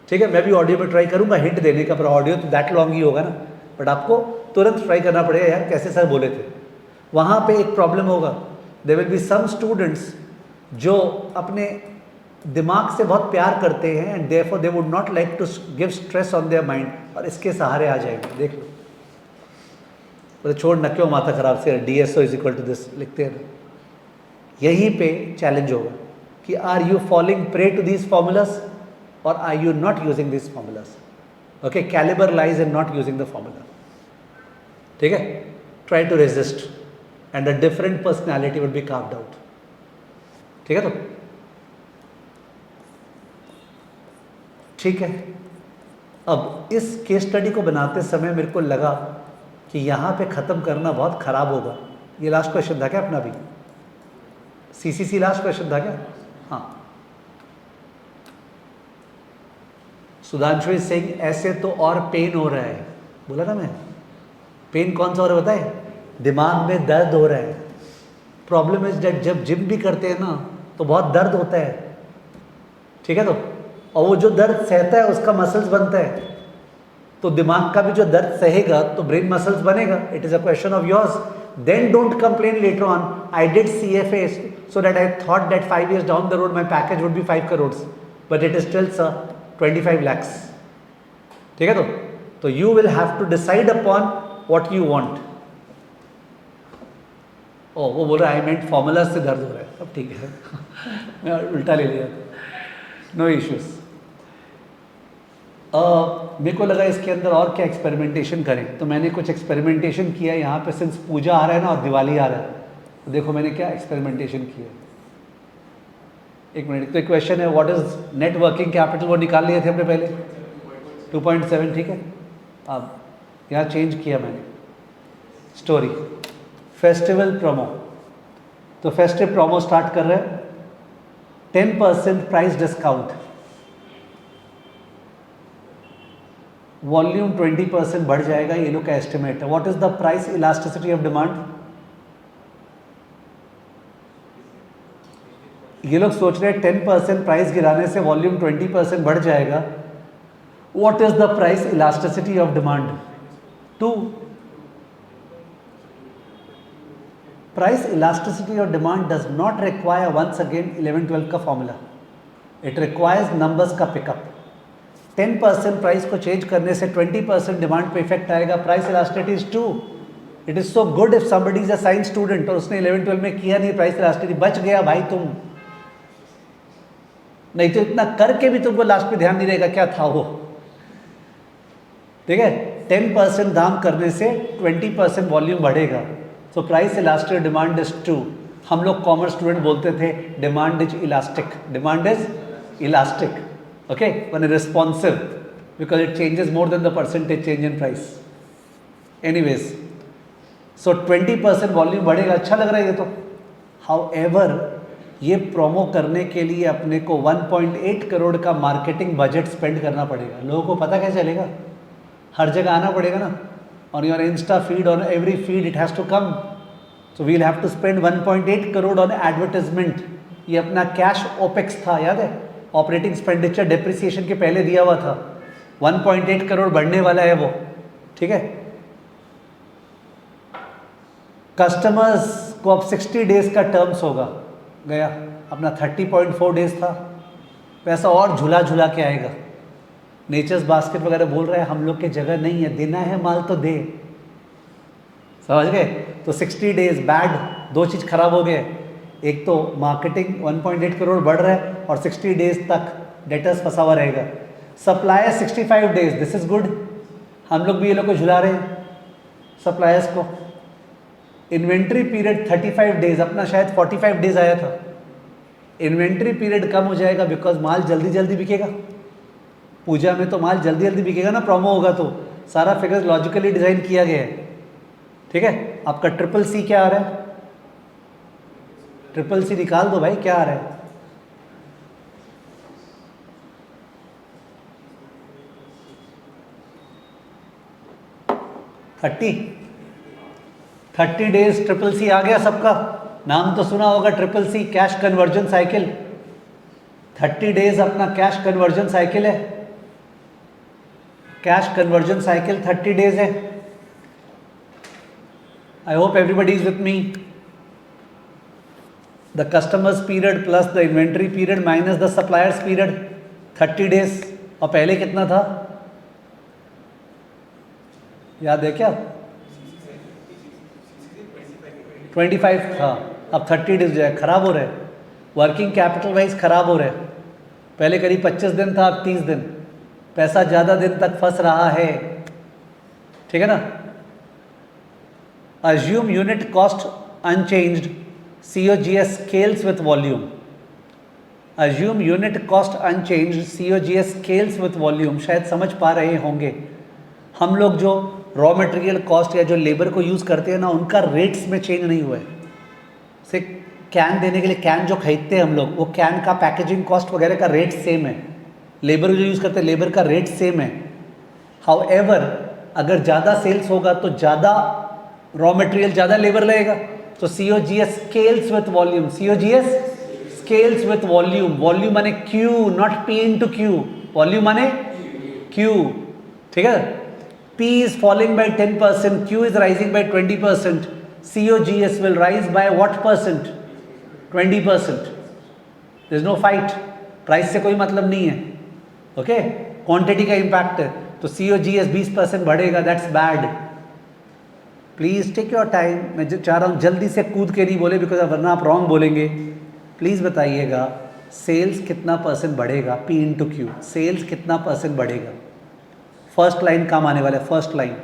ठीक है। मैं भी ऑडियो में ट्राई करूंगा हिंट देने का, पर ऑडियो तो दैट लॉन्ग ही होगा ना, बट आपको तुरंत ट्राई करना पड़ेगा यार कैसे सर बोले थे। वहाँ पे एक प्रॉब्लम होगा, there will be some students जो अपने दिमाग से बहुत प्यार करते हैं and therefore they would not like to give stress on their mind, और इसके सहारे आ जाएंगे। देख लो, तो छोड़ न क्यों माथा खराब से, DSO is equal to this लिखते हैं ना। यहीं पे चैलेंज होगा कि are you falling prey to these formulas और are you not using this formulas. Okay, caliber lies in not using the formula, ठीक है। Try to resist and a different personality would be carved out, ठीक है। तो ठीक है, अब इस केस स्टडी को बनाते समय मेरे को लगा कि यहाँ पे ख़त्म करना बहुत ख़राब होगा। ये लास्ट क्वेश्चन था क्या अपना भी? CCC लास्ट क्वेश्चन था क्या? हाँ, सुधांशु सिंह ऐसे तो और पेन हो रहा है, बोला ना मैं। पेन कौन सा हो रहा है बताए? दिमाग में दर्द हो रहा है। प्रॉब्लम इज डेट जब जिम भी करते हैं ना तो बहुत दर्द होता है, ठीक है। तो और वो जो दर्द सहता है उसका मसल्स बनता है, तो दिमाग का भी जो दर्द सहेगा तो ब्रेन मसल्स बनेगा। It is a question of yours. Then don't complain later on, I did CFA so that I thought that 5 years down the road my package would be 5 crores. But it still 25 lakhs. ठीक है? तो you will have to decide upon what you want. ओ वो बोल रहा है आई मेंट formula से दर्द हो रहा है. अब ठीक है. मैं उल्टा ले लिया. No issues. मेरे को लगा इसके अंदर और क्या एक्सपेरिमेंटेशन करें, तो मैंने कुछ एक्सपेरिमेंटेशन किया यहाँ पे. सिंस पूजा आ रहा है ना और दिवाली आ रहा है, तो देखो मैंने क्या एक्सपेरिमेंटेशन किया. एक मिनट. तो एक क्वेश्चन है what is net working capital, वो निकाल लिए थे हमने पहले 2.7. ठीक है. अब यहाँ चेंज किया मैंने स्टोरी. Festival promo. तो फेस्टिव प्रोमो स्टार्ट कर रहे हैं. 10% प्राइस डिस्काउंट, वॉल्यूम 20% बढ़ जाएगा, ये लोग का एस्टिमेट है. What is the price elasticity of demand? ये लोग सोच रहे हैं 10% प्राइस गिराने से वॉल्यूम 20% बढ़ जाएगा. What is the price elasticity of demand? 2. Price elasticity of demand does not require once again 11-12 का फॉर्मूला. इट रिक्वायर्स नंबर्स का पिकअप. 10% प्राइस को चेंज करने से 20% डिमांड पे इफेक्ट आएगा. Price elasticity is 2. It is so good if somebody is a science student और उसने 11-12 में किया नहीं प्राइस इलास्टिसिटी, बच गया भाई तुम. नहीं तो इतना करके भी तुमको लास्ट में ध्यान नहीं रहेगा क्या था वो. ठीक है. 10% दाम करने से 20% वॉल्यूम बढ़ेगा. So price elastic demand is 2. हम लोग कॉमर्स स्टूडेंट बोलते थे demand is elastic. Demand is elastic. Okay. One responsive because it changes more than the percentage change in price. Anyways, so 20% volume बढ़ेगा. अच्छा लग रहा है ये तो. हाउएवर ये प्रोमो करने के लिए अपने को 1.8 करोड़ का मार्केटिंग बजट स्पेंड करना पड़ेगा. लोगों को पता कैसे चलेगा? हर जगह आना पड़ेगा ना. On your insta feed, on every feed it has to come. So we'll have to spend 1.8 crore on advertisement. ये अपना कैश ओपेक्स था, याद है? ऑपरेटिंग एक्सपेंडिचर डिप्रिसिएशन के पहले दिया हुआ था. 1.8 करोड़ बढ़ने वाला है वो. ठीक है. कस्टमर्स को अब 60 डेज का टर्म्स होगा. गया अपना 30.4 डेज था. पैसा और झुला झुला के आएगा. नेचर्स बास्केट वगैरह बोल रहे हैं हम लोग की जगह नहीं है, देना है माल तो दे. समझ गए? तो 60 डेज बैड. 2 चीज़ खराब हो गए. एक तो मार्केटिंग 1.8 करोड़ बढ़ रहा है और 60 डेज तक डेटर्स फंसा हुआ रहेगा. Supplier 65 days. This is good. हम लोग भी ये लोग को झुला रहे हैं सप्लायर्स को. इन्वेंट्री पीरियड 35 डेज, अपना शायद 45 डेज आया था. इन्वेंट्री पीरियड कम हो जाएगा बिकॉज माल जल्दी जल्दी बिकेगा. पूजा में तो माल जल्दी जल्दी बिकेगा ना, प्रोमो होगा तो. सारा फिगर्स लॉजिकली डिजाइन किया गया है. ठीक है. आपका CCC क्या आ रहा है? CCC निकाल दो भाई, क्या आ रहा है? थर्टी डेज CCC आ गया सबका. नाम तो सुना होगा CCC, cash conversion cycle. 30 days अपना कैश कन्वर्जन साइकिल है. कैश कन्वर्जन साइकिल 30 डेज है. I hope everybody is with me. The customers period plus the inventory period minus the suppliers period 30 days. और पहले कितना था याद है क्या? 25 था. अब 30 डेज जो है खराब हो रहे हैं. वर्किंग कैपिटल वाइज खराब हो रहे हैं. पहले करीब 25 दिन था, अब 30 दिन. पैसा ज़्यादा दिन तक फंस रहा है. ठीक है ना? Assume unit cost unchanged, COGS scales with volume. Assume unit cost unchanged, COGS scales with volume. शायद समझ पा रहे होंगे. हम लोग जो रॉ मटेरियल कॉस्ट या जो लेबर को यूज़ करते हैं ना, उनका रेट्स में चेंज नहीं हुआ है. से कैन देने के लिए कैन जो खरीदते हैं हम लोग, वो कैन का पैकेजिंग कॉस्ट वगैरह का रेट सेम है. लेबर जो यूज़ करते हैं लेबर का रेट सेम है. हाउएवर अगर ज़्यादा सेल्स होगा तो ज़्यादा रॉ मटेरियल, ज़्यादा लेबर लगेगा. तो COGS scales with volume. COGS scales with volume. Volume माने Q, not P into Q. Volume माने Q. ठीक है. P is falling by 10%, Q is rising by 20%. COGS will rise by what percent? 20%. There is no fight. Price से कोई मतलब नहीं है, okay, quantity का इम्पैक्ट है। तो COGS 20% बढ़ेगा, that's bad. Please take your time, मैं जो चाह रहा हूँ जल्दी से कूद के नहीं बोले, बिकॉज वरना आप रॉन्ग बोलेंगे। प्लीज़ बताइएगा सेल्स कितना परसेंट बढ़ेगा, P इंटू क्यू, सेल्स कितना परसेंट बढ़ेगा। फर्स्ट लाइन काम आने वाला है, फर्स्ट लाइन,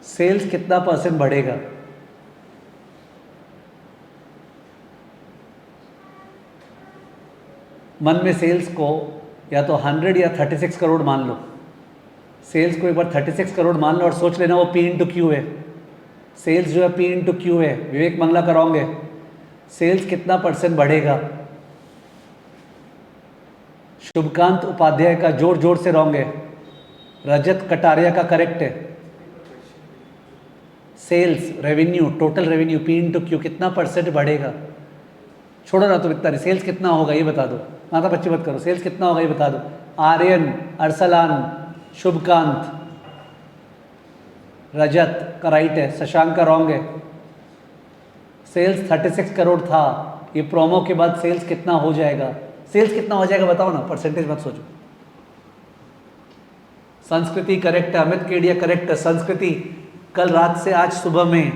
सेल्स कितना परसेंट बढ़ेगा। मन में सेल्स को या तो 100 या 36 करोड़ मान लो। सेल्स को एक बार 36 करोड़ मान लो और सोच लेना वो P इंटू क्यू है। सेल्स जो है P इंटू क्यू है। विवेक मंगला का रॉन्ग है। सेल्स कितना परसेंट बढ़ेगा। शुभकांत उपाध्याय का जोर जोर से रॉन्ग है। रजत कटारिया का करेक्ट है। Sales revenue, total revenue P into Q कितना परसेंट बढ़ेगा। छोड़ो ना, तो इतना नहीं, सेल्स कितना होगा ये बता दो। माता बच्चे मत करो, सेल्स कितना होगा ये बता दो। आर्यन, अरसलान, शुभकांत, रजत का राइट है, शशांक का रॉन्ग है। सेल्स 36 करोड़ था, ये प्रोमो के बाद सेल्स कितना हो जाएगा। सेल्स कितना हो जाएगा बताओ ना, परसेंटेज मत सोचो। संस्कृति करेक्ट है, अमित केडिया करेक्ट है। संस्कृति कल रात से आज सुबह में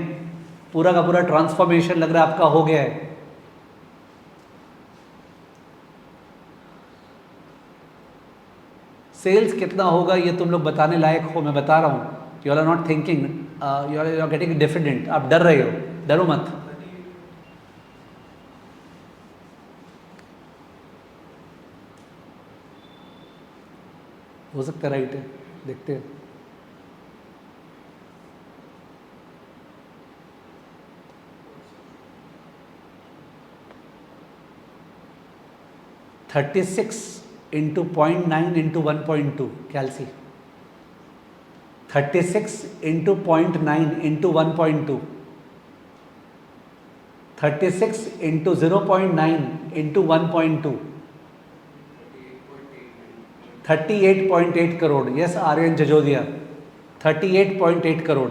पूरा का पूरा ट्रांसफॉर्मेशन लग रहा है आपका हो गया है। सेल्स कितना होगा ये तुम लोग बताने लायक हो, मैं बता रहा हूँ। You are not thinking, you are getting diffident, आप डर रहे हो, डरो मत। हो सकता है राइट है, देखते हैं। $36 इंटू 0.9 इंटू 1.2 कैलसी। 36 into 0.9 into 1.2, 36 into 0.9 into 1.2, 38.8 crore. Yes Aryan Jajodia, 38.8 crore,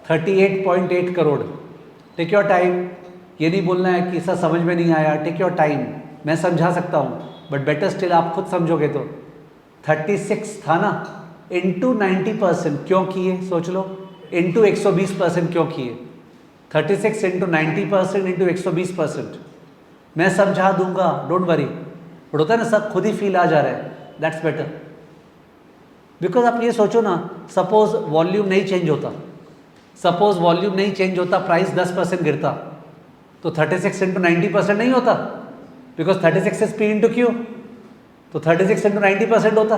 38.8 crore. Take your time, ये नहीं बोलना है कि सर समझ में नहीं आया। टेक योर टाइम, मैं समझा सकता हूँ बट बेटर स्टिल आप खुद समझोगे तो। 36 था ना, इंटू 90% क्यों किए सोच लो, इंटू 120% क्यों किए। 36 इंटू 90% इंटू 120%। मैं समझा दूंगा, डोंट वरी। बट होता है ना सब खुद ही फील आ जा रहा है, दैट्स बेटर। बिकॉज आप ये सोचो ना, सपोज वॉल्यूम नहीं चेंज होता, सपोज वॉल्यूम नहीं चेंज होता, प्राइस 10% गिरता, तो 36 इंटू 90% नहीं होता, because 36 is P into Q, तो 36 इंटू 90% होता।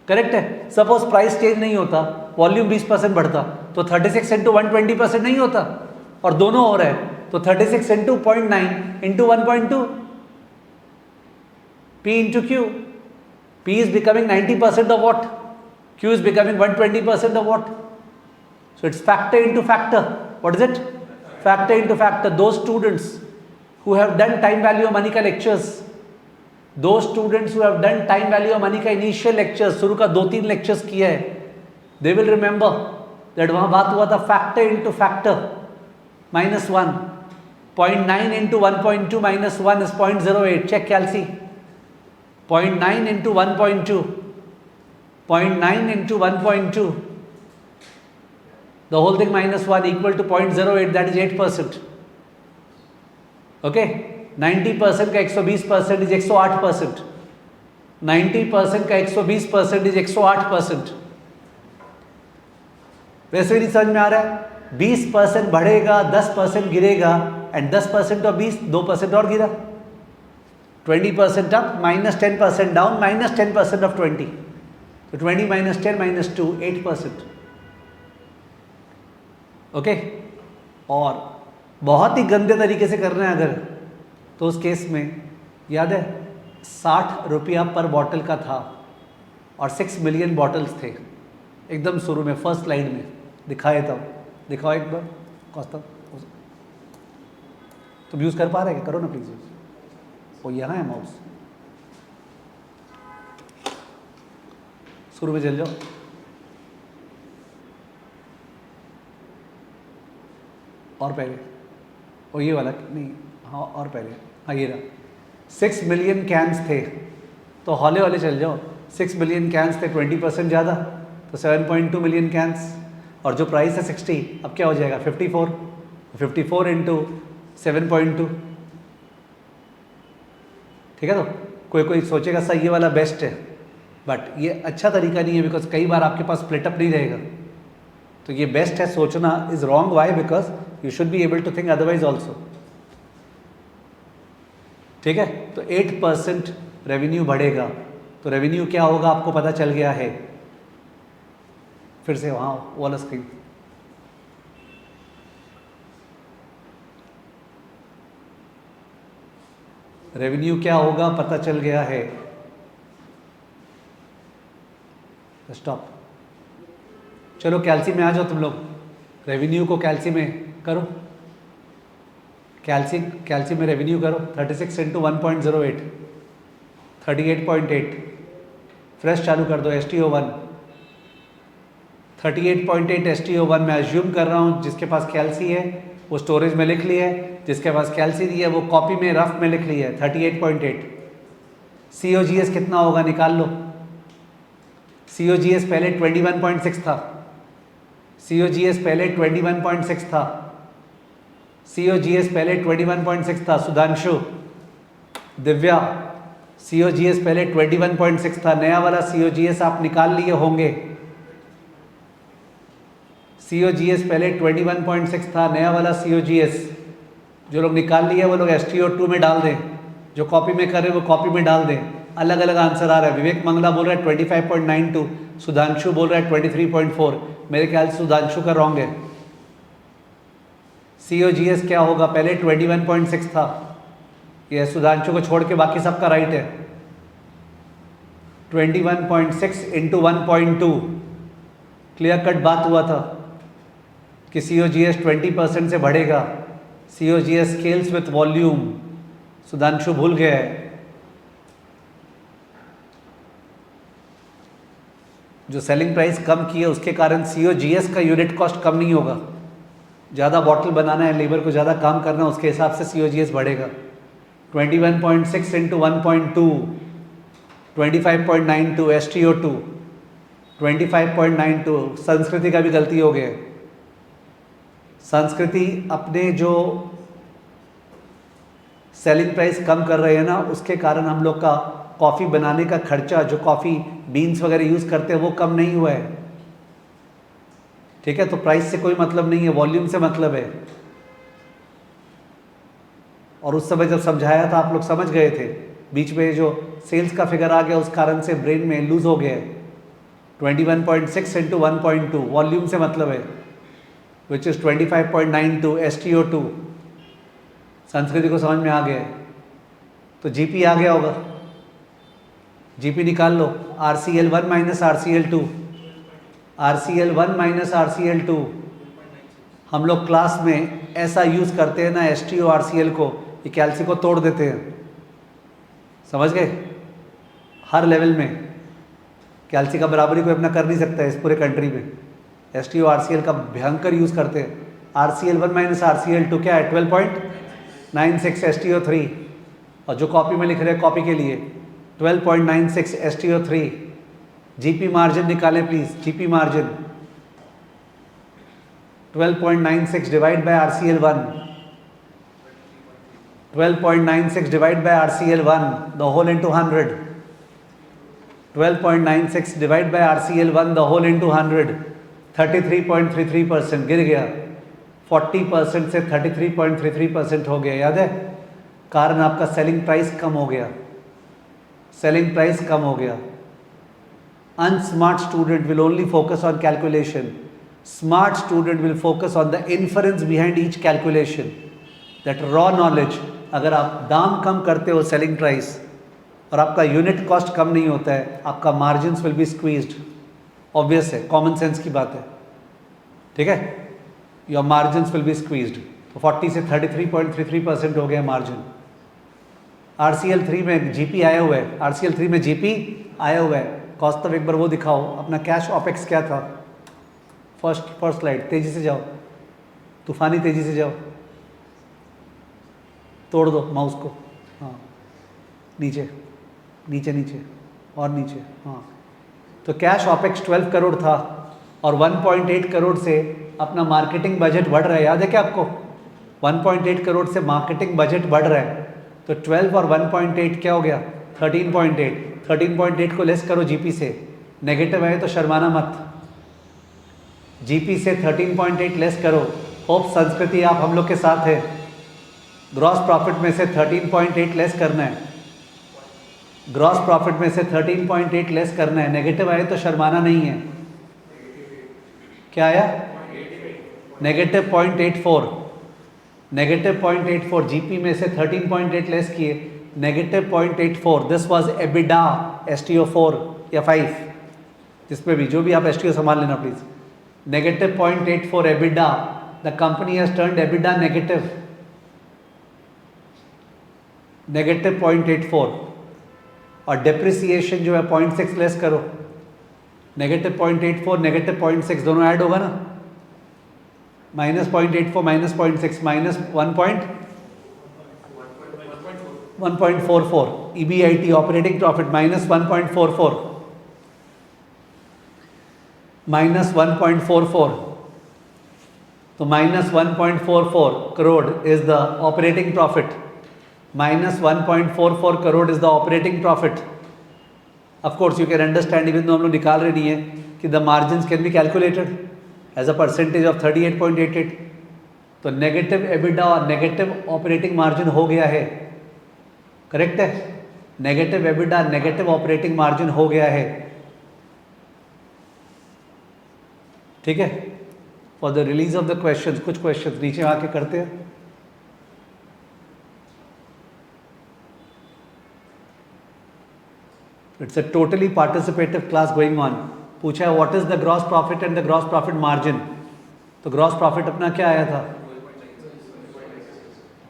करेक्ट है। सपोज प्राइस चेंज नहीं होता, वॉल्यूम 20% बढ़ता, तो 36 इंटू 120% नहीं होता, और दोनों हो रहे हैं, तो 36 into 0.9 into 1.2 P into Q. P is becoming 90% of what? Q is becoming 120% of what? So it's factor into factor. What is it? Factor into factor. Those students who have done time value of money का lectures, those students who have done time value of money का initial lectures, शुरू का 2-3 lectures किया है, they will remember that वहाँ बात हुआ था factor into factor -1, 0.9 into 1.2 minus 1 is 0.08. Check calci. 0.9 into 1.2, 0.9 into 1.2, the whole thing minus 1 equal to 0.08, that is 8%. Okay, 90% का 120% is 108%, 90% का 120% is 108%. वैसे भी नहीं समझ में आ रहा है, 20% बढ़ेगा, 10% गिरेगा, एंड 10% और 20, 2% और गिरा, 20% up, minus 10% down, minus 10% of 20. So 20 minus 10 minus 2, 8%. Okay, और बहुत ही गंदे तरीके से करना है अगर, तो उस केस में याद है 60 रुपया पर बॉटल का था और 6 मिलियन बॉटल्स थे एकदम शुरू में, फर्स्ट स्लाइड में दिखाए तब। दिखाओ एक बार कॉस्ता, तुम यूज़ कर पा रहे हैं, करो ना प्लीज़ यूज़। वो यहाँ है माउस, शुरू में चल जाओ। और पहले और ये वाला नहीं, हाँ और पहले, हाँ ये रहा, 6 मिलियन कैंस थे, तो हौले वाले चल जाओ, 6 मिलियन कैंस थे, 20% ज़्यादा, तो 7.2 मिलियन कैंस, और जो प्राइस है 60, अब क्या हो जाएगा 54, 54 इंटू 7.2, ठीक है। तो कोई कोई सोचेगा सर ये वाला बेस्ट है, बट ये अच्छा तरीका नहीं है, बिकॉज कई बार आपके पास स्प्लिट अप नहीं रहेगा, तो ये बेस्ट है सोचना is wrong. Why? Because you should be able to think otherwise also, ठीक है। तो 8% रेवेन्यू बढ़ेगा, तो रेवेन्यू क्या होगा आपको पता चल गया है, फिर से वहाँ वो वाला स्क्रीन, रेवेन्यू क्या होगा पता चल गया है, स्टॉप। चलो कैल्सी में आ जाओ तुम लोग, रेवेन्यू को कैल्सी में करो, कैल्सी में रेवेन्यू करो, 36 इंटू 1.08, 38.8, फ्रेश चालू कर दो, STO1 38.8 STO1 मैं अज्यूम कर रहा हूँ, जिसके पास कैल्सी है वो स्टोरेज में लिख लिया है, जिसके पास कैल्सी नहीं है वो कॉपी में रफ में लिख लिया है 38.8। COGS कितना होगा निकाल लो, COGS पहले 21.6 था, COGS पहले 21.6 था, COGS पहले 21.6 था, सुधांशु, दिव्या, COGS पहले 21.6 था, नया वाला COGS आप निकाल लिए होंगे, COGS पहले 21.6 था, नया वाला COGS जो लोग निकाल लिए वो लोग STO2 में डाल दें, जो कॉपी में कर रहे वो कॉपी में डाल दें, अलग अलग आंसर आ रहा है। विवेक मंगला बोल रहा है 25.92, सुधांशु बोल रहा है 23.4, मेरे ख्याल से सुधांशु का रॉन्ग है। COGS क्या होगा, पहले 21.6 था, ये सुधांशु को छोड़ के बाकी सबका राइट है, 21.6 इंटू 1.2, क्लियर कट बात हुआ था कि COGS 20% से बढ़ेगा, COGS scales with volume, Sudhanshu भूल गया है। जो सेलिंग प्राइस कम की है उसके कारण COGS का यूनिट कॉस्ट कम नहीं होगा, ज़्यादा बॉटल बनाना है, लेबर को ज़्यादा काम करना है, उसके हिसाब से COGS बढ़ेगा। 21.6 इंटू 1.2, 25.92 STO2, 25.92, संस्कृति का भी गलती हो गया, संस्कृति अपने जो सेलिंग प्राइस कम कर रहे हैं ना, उसके कारण हम लोग का कॉफ़ी बनाने का खर्चा, जो कॉफ़ी बीन्स वगैरह यूज़ करते हैं वो कम नहीं हुआ है, ठीक है। तो प्राइस से कोई मतलब नहीं है, वॉल्यूम से मतलब है। और उस समय जब समझाया था आप लोग समझ गए थे, बीच में जो सेल्स का फिगर आ गया उस कारण से ब्रेन में लूज हो गया है। 21.6 इंटू 1.2 वॉल्यूम से मतलब है, विच इज़ 25.92 STO2, संस्कृति को समझ में आ गया है। तो GP आ गया होगा, GP निकाल लो, RCL1 minus RCL2, RCL1 minus RCL2, हम लोग क्लास में ऐसा यूज़ करते हैं ना STO RCL को, ये कैल्सी को तोड़ देते हैं, समझ गए। हर लेवल में कैल्सी का बराबरी कोई अपना कर नहीं सकता है इस पूरे कंट्री में, STO RCL का भयंकर यूज़ करते हैं। RCL1 माइनस RCL2 क्या है, 12.96 STO3, और जो कॉपी में लिख रहे हैं कॉपी के लिए 12.96 STO3। GP मार्जिन निकालें please, GP margin 12.96 divide by RCL1, 12.96 divide by RCL1 the whole into 100, 12.96 divide by RCL1 the whole into 100, 33.33% गिर गया, 40% से 33.33% हो गया, याद है। कारण आपका सेलिंग प्राइस कम हो गया, सेलिंग प्राइस कम हो गया। Unsmart student will only focus on calculation. Smart student will focus on the inference behind each calculation. That raw knowledge. अगर आप दाम कम करते हो सेलिंग प्राइस और आपका यूनिट कॉस्ट कम नहीं होता है, आपका margins will be squeezed. Obvious है, कॉमन सेंस की बात है, ठीक है। Your margins will be squeezed. तो 40 से 33.33% हो गया मार्जिन। RCL3 में GP आया हुआ है, RCL3 में GP आया हुआ है। कॉस्ट एक बार वो दिखाओ, अपना कैश ऑपेक्स क्या था, फर्स्ट स्लाइड, तेजी से जाओ, तूफानी तेजी से जाओ। तोड़ दो माउस को, हाँ नीचे नीचे नीचे और नीचे, हाँ। तो कैश ऑपेक्स 12 करोड़ था और 1.8 करोड़ से अपना मार्केटिंग बजट बढ़ रहा है, याद है क्या आपको? 1.8 करोड़ से मार्केटिंग बजट बढ़ रहा है, तो 12 और 1.8 क्या हो गया? 13.8। 13.8 को लेस करो जीपी से, नेगेटिव है तो शर्माना मत। जीपी से 13.8 लेस करो। होप संस्कृति आप हम लोग के साथ है। ग्रॉस प्रॉफिट में से 13.8 लेस करना है, ग्रॉस प्रॉफिट में से 13.8 लेस करना है, नेगेटिव आए तो शर्माना नहीं है। क्या आया? Negative 0.84, negative 0.84। जीपी में से 13.8 लेस किए, negative 0.84। This was EBITDA, STO 4 या 5, जिसमें भी जो भी आप एसटीओ संभाल लेना please. Negative 0.84 EBITDA, the company has turned EBITDA negative, negative 0.84। और डेप्रिसिएशन जो है 0.6 लेस करो, नेगेटिव 0.84 नेगेटिव 0.6 दोनों ऐड होगा ना, minus 0.84 minus 0.6 minus 1.44। EBIT operating profit minus 1.44, minus 1.44। तो minus 1.44 crore is the operating profit, minus 1.44 crore is the operating profit. Of course you can understand, even though हम लोग निकाल रहे नहीं है, कि the margins can be calculated as a percentage of 38.88। तो negative EBITDA और नेगेटिव ऑपरेटिंग मार्जिन हो गया है, करेक्ट है? Negative EBITDA negative operating margin हो गया है, ठीक है? For the release of the questions, कुछ क्वेश्चंस नीचे आके करते हैं। It's a totally participative class going on. पूछा है what is the gross profit and the gross profit margin। तो gross profit अपना क्या आया था?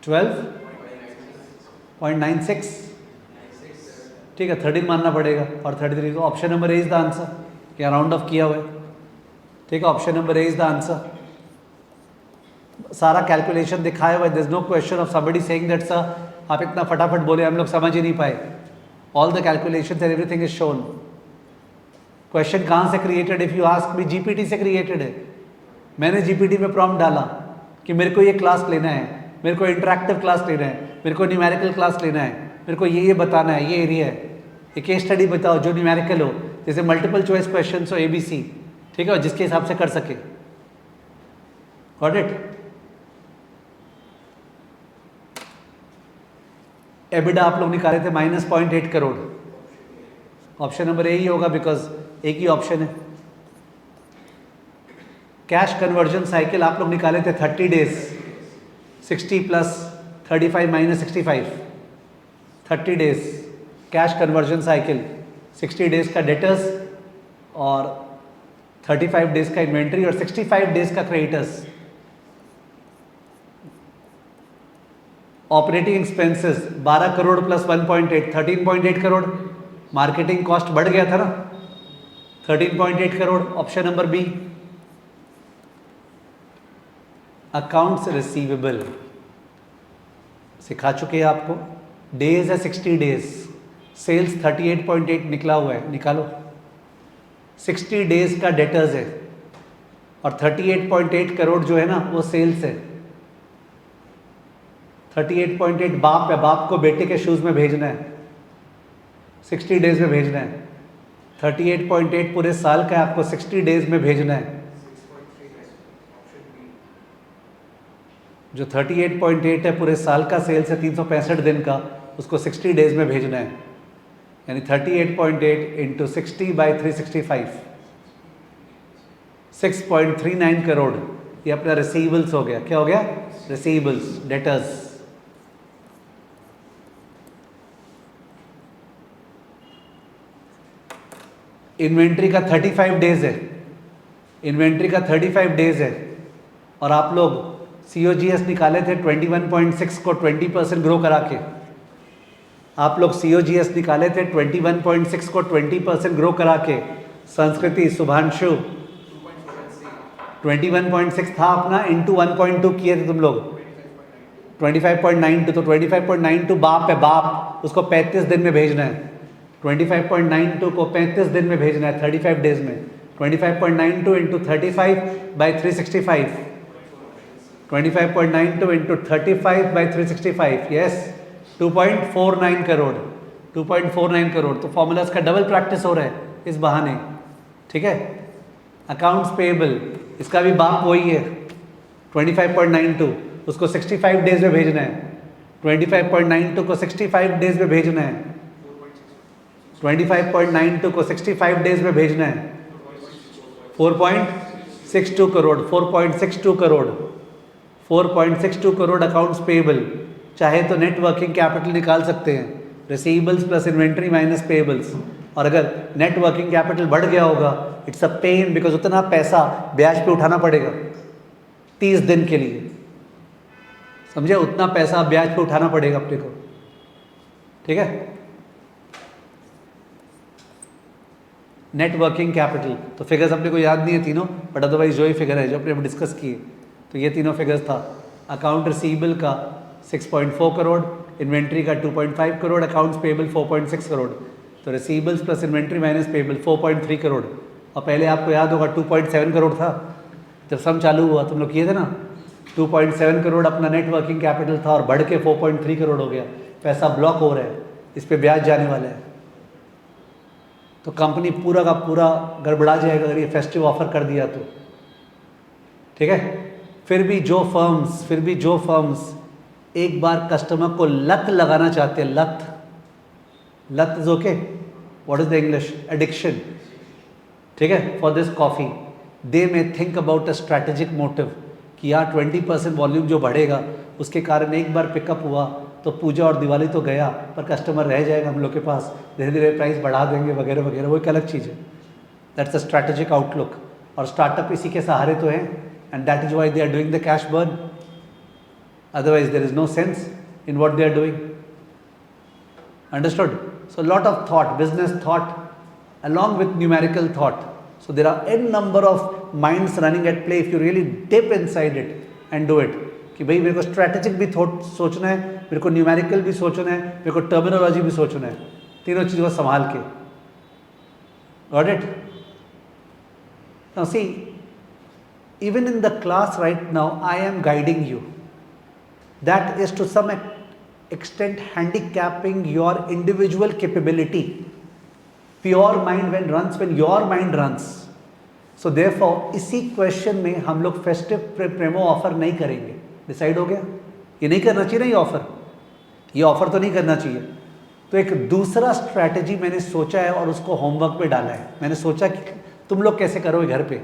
12.96, ठीक है, 13 मानना पड़ेगा और 33। तो option number A is the answer, क्या राउंड ऑफ किया हुआ है, ठीक है? Option number A is the answer. सारा कैलकुलेशन दिखाया हुआ है, there is no question of somebody saying that sir आप इतना फटाफट बोले हम लोग समझ ही नहीं पाए। All the calculations and everything is shown. Question कहाँ से created? If you ask me, GPT से क्रिएटेड है। मैंने जीपीटी में प्रॉम्प्ट डाला कि मेरे को ये क्लास लेना है, मेरे को इंटरैक्टिव क्लास लेना है, मेरे को न्यूमेरिकल क्लास लेना है, मेरे को ये बताना है, ये एरिया है, एक केस स्टडी बताओ जो न्यूमेरिकल हो, जैसे मल्टीपल चॉइस क्वेश्चन हो, एबीसी, ठीक है, और जिसके हिसाब से कर सके। Got it? एबिडा आप लोग निकाले थे minus 0.8 crore, option number A ही होगा बिकॉज एक ही ऑप्शन है। कैश कन्वर्जन साइकिल आप लोग निकाले थे 30 days, 60 plus 35 minus 65, 30 days cash conversion cycle, 60 days का डेटर्स और 35 डेज का इन्वेंट्री और 65 डेज का creditors. Operating expenses 12 crore plus 1.8, 13.8 crore. Marketing cost बढ़ गया था ना, 13.8 crore. Option number B. Accounts receivable सिखा चुके हैं आपको, डेज है 60 डेज, सेल्स 38.8 निकला हुआ है, निकालो। 60 डेज का डेटर्स है और 38.8 करोड़ जो है ना वो सेल्स है। 38.8 बाप है, बाप को बेटे के शूज में भेजना है, 60 डेज में भेजना है। 38.8 पूरे साल का है, आपको 60 डेज में भेजना है। जो 38.8 है पूरे साल का सेल्स है 365 दिन का, उसको 60 डेज में भेजना है, यानी 38.8 इंटू 60 बाई 365, 6.39 करोड़। ये अपना रिसीवेबल्स हो गया। क्या हो गया? Receivables, debtors. इन्वेंट्री का 35 डेज है, इन्वेंट्री का 35 डेज है और आप लोग COGS निकाले थे 21.6 को 20% ग्रो करा के। आप लोग COGS निकाले थे 21.6 को 20% ग्रो करा के। संस्कृति, शुभांशु 21.6 था अपना, इंटू 1.2 किए थे तुम लोग, 25.92, तो 25.92 बाप है, बाप, उसको 35 दिन में भेजना है। 25.92 को 35 दिन में भेजना है, 35 डेज में। 25.92 into 35 by 365, 25.92 into 35 by 365, yes 2.49 crore, 2.49 crore. तो फॉर्मूलाज का डबल प्रैक्टिस हो रहा है इस बहाने, ठीक है। अकाउंट्स पेएबल, इसका भी बाप वही है 25.92, उसको 65 डेज में भेजना है। 25.92 को 65 डेज में भेजना है, 25.92 को 65 डेज में भेजना है। 4.62 करोड़, 4.62 करोड़, 4.62 करोड़ अकाउंट्स पेएबल। चाहे तो नेट वर्किंग कैपिटल निकाल सकते हैं, receivables plus inventory minus payables. और अगर नेट वर्किंग कैपिटल बढ़ गया होगा, इट्स अ पेन, बिकॉज उतना पैसा ब्याज पे उठाना पड़ेगा 30 दिन के लिए, समझे, उतना पैसा ब्याज पे उठाना पड़ेगा अपने को, ठीक है। नेट वर्किंग कैपिटल, तो फिगर्स अपने को याद नहीं है तीनों, बट अदरवाइज जो ही फिगर है जो अपने हम डिस्कस किए, तो ये तीनों फिगर्स था। अकाउंट रिसीवेबल का 6.4 करोड़, इन्वेंट्री का 2.5 करोड़, अकाउंट्स पेएबल 4.6 करोड़। तो receivables plus inventory minus payable 4.3 crore. और पहले आपको याद होगा 2.7 करोड़ था जब सम चालू हुआ, तुम लोग किए थे ना। 2.7 करोड़ अपना नेट वर्किंग कैपिटल था और बढ़ के 4.3 करोड़ हो गया। पैसा ब्लॉक हो रहा है, इस पे ब्याज जाने वाला है, तो कंपनी पूरा का पूरा गड़बड़ा जाएगा अगर ये फेस्टिव ऑफर कर दिया तो, ठीक है। फिर भी जो फर्म्स एक बार कस्टमर को लत लगाना चाहते हैं, लत is okay, what is the English, addiction, ठीक है, for this coffee, they may think about a strategic motive कि यार 20% वॉल्यूम जो बढ़ेगा उसके कारण एक बार पिकअप हुआ तो पूजा और दिवाली तो गया, पर कस्टमर रह जाएगा हम लोग के पास, धीरे धीरे प्राइस बढ़ा देंगे वगैरह वगैरह, वो एक अलग चीज़ है। दैट्स अ स्ट्रैटेजिक आउटलुक, और स्टार्टअप इसी के सहारे तो हैं, and that is why they are doing the cash burn, otherwise there is no sense in what they are doing. Understood? So lot of thought, business thought along with numerical thought. So there are n number of minds running at play if you really dip inside it and do it. कि भाई मेरे को strategic भी thought सोचना है, मेरे को numerical भी सोचना है, मेरे को टर्मिनोलॉजी भी सोचना है, तीनों चीज़ों को संभाल के। Got it? Now see, even in the class right now, I am guiding you. That is to some extent handicapping your individual capability. Pure mind when your mind runs. So therefore इसी question में हम लोग festive प्रेमो offer नहीं करेंगे, decide हो गया, ये नहीं करना चाहिए ना, ये ऑफर तो नहीं करना चाहिए। तो एक दूसरा स्ट्रैटेजी मैंने सोचा है और उसको होमवर्क पे डाला है। मैंने सोचा कि तुम लोग कैसे करोगे घर पे,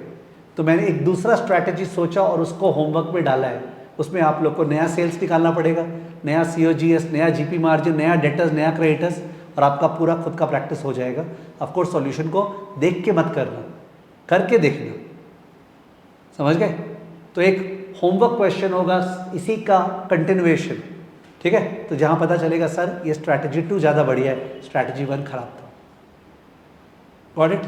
तो मैंने एक दूसरा स्ट्रैटेजी सोचा और उसको होमवर्क पे डाला है। उसमें आप लोग को नया सेल्स निकालना पड़ेगा, नया COGS, नया GP मार्जिन, नया डेटर्स, नया क्रेडिटर्स, और आपका पूरा खुद का प्रैक्टिस हो जाएगा। ऑफ कोर्स सॉल्यूशन को देख के मत करना, करके देखना, समझ गए। तो एक होमवर्क क्वेश्चन होगा इसी का कंटिन्यूएशन, ठीक है। तो जहाँ पता चलेगा सर ये स्ट्रैटेजी 2 ज़्यादा बढ़िया है, स्ट्रैटेजी 1 खराब था। Got it?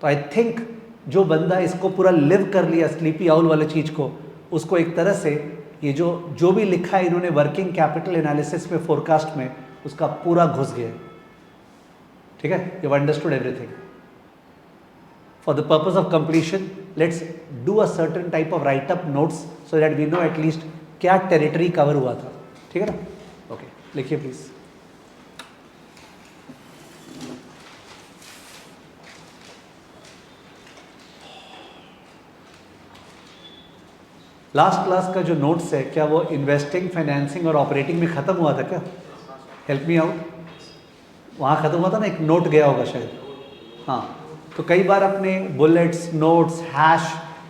तो आई थिंक जो बंदा इसको पूरा लिव कर लिया, स्लीपी आउल वाले चीज़ को, उसको एक तरह से ये जो भी लिखा है इन्होंने वर्किंग कैपिटल एनालिसिस में, फोरकास्ट में, उसका पूरा घुस गया, ठीक है। You have understood everything. For the purpose of completion let's do a certain type of write up notes so that we know at least क्या टेरिटरी कवर हुआ था, ठीक है ना। ओके, लिखिए प्लीज। लास्ट क्लास का जो नोट्स है, क्या वो इन्वेस्टिंग, फाइनेंसिंग और ऑपरेटिंग में ख़त्म हुआ था क्या? Help me out. वहाँ ख़त्म हुआ था ना, एक नोट गया होगा शायद, हाँ। तो कई बार अपने बुलेट्स, नोट्स, हैश,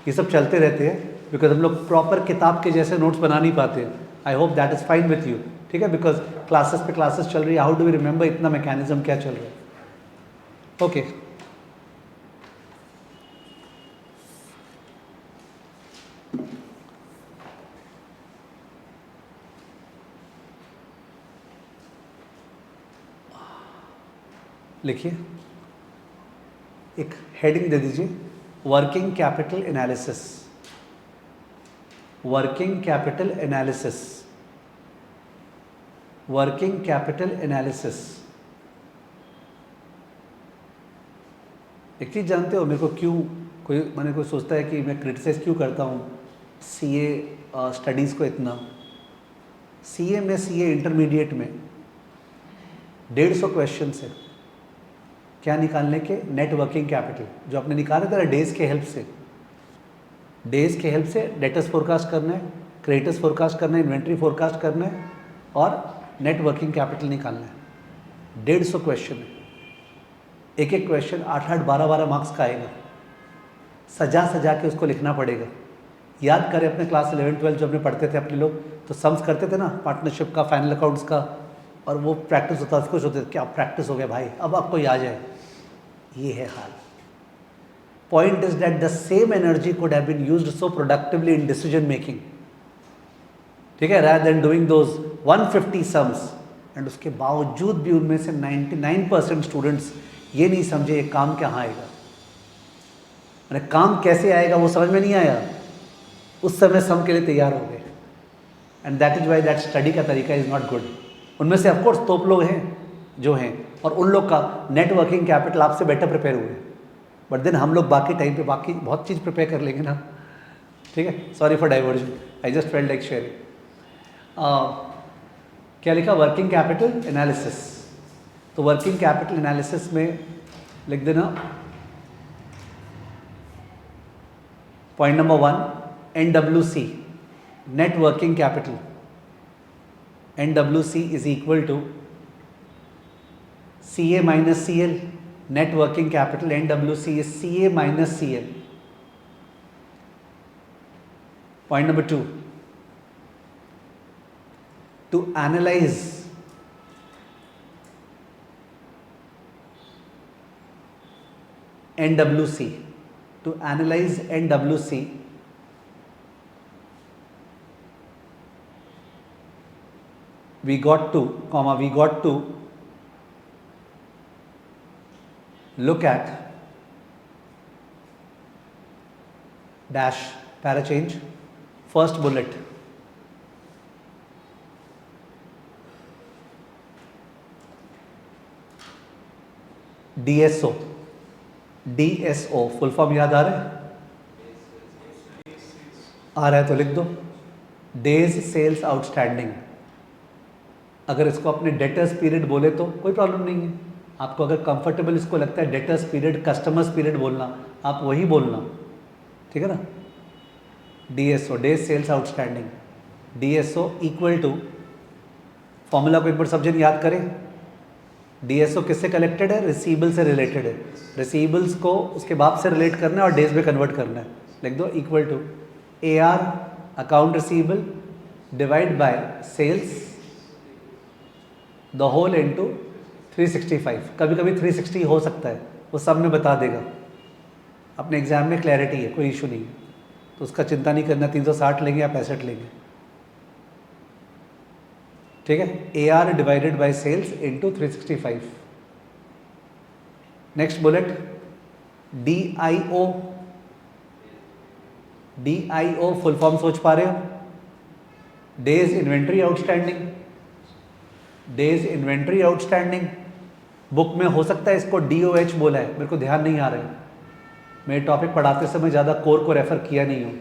ये सब चलते रहते हैं, बिकॉज हम लोग प्रॉपर किताब के जैसे नोट्स बना नहीं पाते हैं। I hope that is fine with you, ठीक है, बिकॉज क्लासेस पे क्लासेस चल रही है, हाउ डू वी रिमेंबर इतना मैकेनिज्म क्या चल रहा है। ओके, लिखिए, एक हेडिंग दे दीजिए, working capital analysis. Working capital analysis, working capital analysis. एक चीज़ जानते हो, मेरे को क्यों कोई सोचता है कि मैं क्रिटिसाइज क्यों करता हूँ सीए स्टडीज़ को इतना। सीए में, सीए इंटरमीडिएट में 150 क्वेश्चन है क्या निकालने के, नेट वर्किंग कैपिटल जो आपने निकाला था डेज के हेल्प से। डेज के हेल्प से डेटर्स फोरकास्ट करना है, क्रेडिटर्स फोरकास्ट करना है, इन्वेंट्री फोरकास्ट करना है और नेट वर्किंग कैपिटल निकालना है। 150 क्वेश्चन है, एक एक क्वेश्चन 8-8, 12-12 मार्क्स का आएगा। सजा सजा के उसको लिखना पड़ेगा। याद करें अपने क्लास 11-12 जो अपने पढ़ते थे अपने लोग, तो सम्स करते थे ना पार्टनरशिप का, फाइनल अकाउंट्स का, और वो प्रैक्टिस होता था, कुछ होते थे क्या प्रैक्टिस हो गया भाई, अब आपको याद है। ये है हाल। Point is that the same energy could have been used so productively in decision making, ठीक है, rather than doing those 150 sums. And उसके बावजूद भी उनमें से 99% स्टूडेंट्स ये नहीं समझे ये काम कहाँ आएगा, मैंने काम कैसे आएगा वो समझ में नहीं आया, उस समय सम के लिए तैयार हो गए। And that is why that study का तरीका इज़ नॉट गुड। उनमें से ऑफकोर्स तोप लोग हैं जो हैं, और उन लोग का नेटवर्किंग कैपिटल आपसे बेटर प्रिपेयर हुए, बट देन हम लोग बाकी टाइम पे बाकी बहुत चीज़ प्रिपेयर कर लेंगे ना, ठीक है। Sorry for diversion, I just felt like sharing. क्या लिखा, वर्किंग कैपिटल एनालिसिस। तो वर्किंग कैपिटल एनालिसिस में लिख देना point number 1, NWC, net working capital. NWC is equal to CA minus CL, net working capital NWC is CA minus CL। Point number 2, to analyze NWC, to analyze NWC, we got to look at dash para change, first bullet, DSO। DSO full form याद आ रहा है? आ रहा है तो लिख दो, days sales outstanding. अगर इसको अपने डेटर्स पीरियड बोले तो कोई प्रॉब्लम नहीं है, आपको अगर कंफर्टेबल इसको लगता है डेटर्स पीरियड, कस्टमर्स पीरियड बोलना, आप वही बोलना, ठीक है ना। DSO, days sales outstanding. DSO equal to, formula को एक बार सब जन याद करें। DSO किससे कलेक्टेड है? रिसीबल से रिलेटेड है। रिसीबल्स को उसके बाद से रिलेट करना है और डेज में कन्वर्ट करना है। लिख दो equal to AR, account receivable, divide by sales the whole into 365। कभी कभी 360 हो सकता है, वो सब में बता देगा, अपने एग्जाम में क्लैरिटी है, कोई इशू नहीं है, तो उसका चिंता नहीं करना। 360 लेंगे या 65 लेंगे, ठीक है। AR divided by sales into 365। Next bullet DIO। DIO full form सोच पा रहे हो? Days inventory outstanding. Days inventory outstanding book में हो सकता है इसको DOH बोला है, मेरे को ध्यान नहीं आ रहा है, मैं टॉपिक पढ़ाते समय ज़्यादा कोर को रेफर किया नहीं हूँ।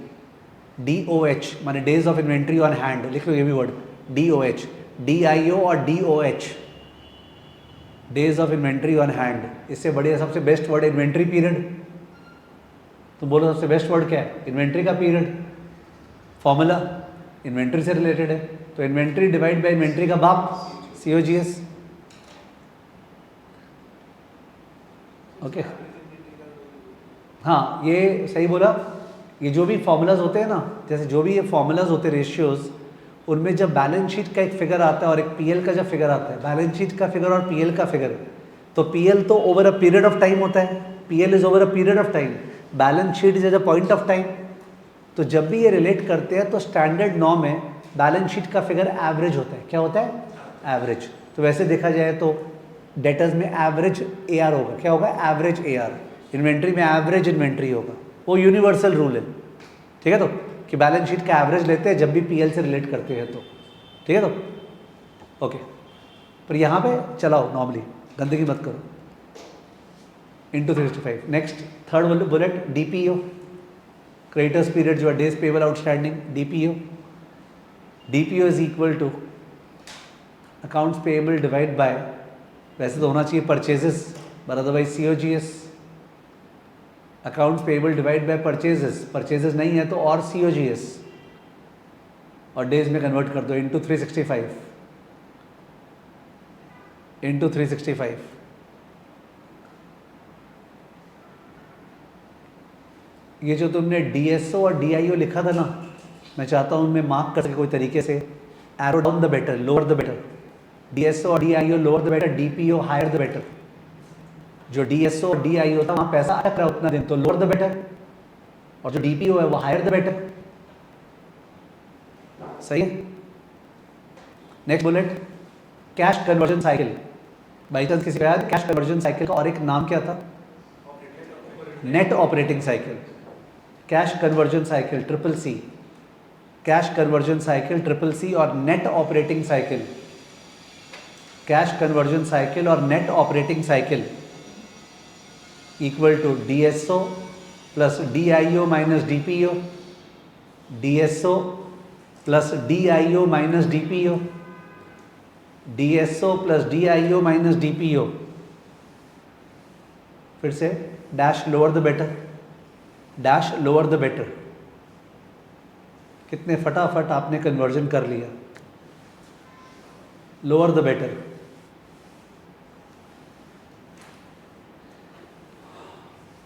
DOH माने days of inventory on hand, लिख लो ये भी वर्ड, DOH। DIO और DOH, days of inventory on hand. इससे बढ़िया सबसे बेस्ट वर्ड इन्वेंट्री पीरियड। तो बोलो सबसे बेस्ट वर्ड क्या है? इन्वेंट्री का पीरियड। फॉर्मूला इन्वेंट्री से रिलेटेड है, तो इन्वेंट्री डिवाइड बाय इन्वेंट्री का बाप COGS। ओके, हाँ ये सही बोला। ये जो भी फॉर्मूलाज होते हैं ना, जैसे जो भी ये फॉर्मूलाज होते हैं रेशियोज, उनमें जब बैलेंस शीट का एक फिगर आता है और एक PL का जब फिगर आता है, बैलेंस शीट का फिगर और PL का फिगर, तो PL तो over a period of time होता है, PL is over a period of time, balance sheet is a point of time. तो जब भी ये रिलेट करते हैं तो स्टैंडर्ड नॉ में बैलेंस शीट का फिगर एवरेज होता है। क्या होता है? एवरेज। तो वैसे देखा जाए तो डेटर्स में एवरेज AR होगा। क्या होगा? Average AR। इन्वेंट्री में एवरेज इन्वेंट्री होगा, वो यूनिवर्सल रूल है, ठीक है। तो कि बैलेंस शीट का एवरेज लेते हैं जब भी PL से रिलेट करते हैं तो, ठीक है। तो ओके। पर यहाँ पे चलाओ नॉर्मली, गंदगी मत करो. Into 365. Next third bullet DPO, creditors period जो है days payable outstanding, DPO. DPO is equal to accounts payable divide by, वैसे तो होना चाहिए purchases but otherwise COGS. Accounts payable divide by purchases नहीं है तो और COGS, और डेज में कन्वर्ट कर दो इंटू 365. इंटू 365. ये जो तुमने DSO और DIO लिखा था ना, मैं चाहता हूँ उनमें मार्क कर सके कोई तरीके से. Arrow down the better, lower the better. DSO और DIO lower the better, DPO higher the better. जो DSO और DIO था वहाँ पैसा अटक रहा उतना दिन, तो लोअर द बेटर, और जो DPO है वो हायर द बेटर. सही है. Next bullet cash conversion cycle. By chance किसी का याद, कैश कन्वर्जन साइकिल का और एक नाम क्या था? Net operating cycle. Cash conversion cycle CCC, cash conversion cycle CCC और net operating cycle. Cash conversion cycle और net operating cycle equal to DSO plus DIO minus DPO, DSO plus DIO minus DPO, DSO plus DIO minus DPO. फिर से dash lower the better, dash lower the better. कितने फटाफट आपने conversion कर लिया. Lower the better.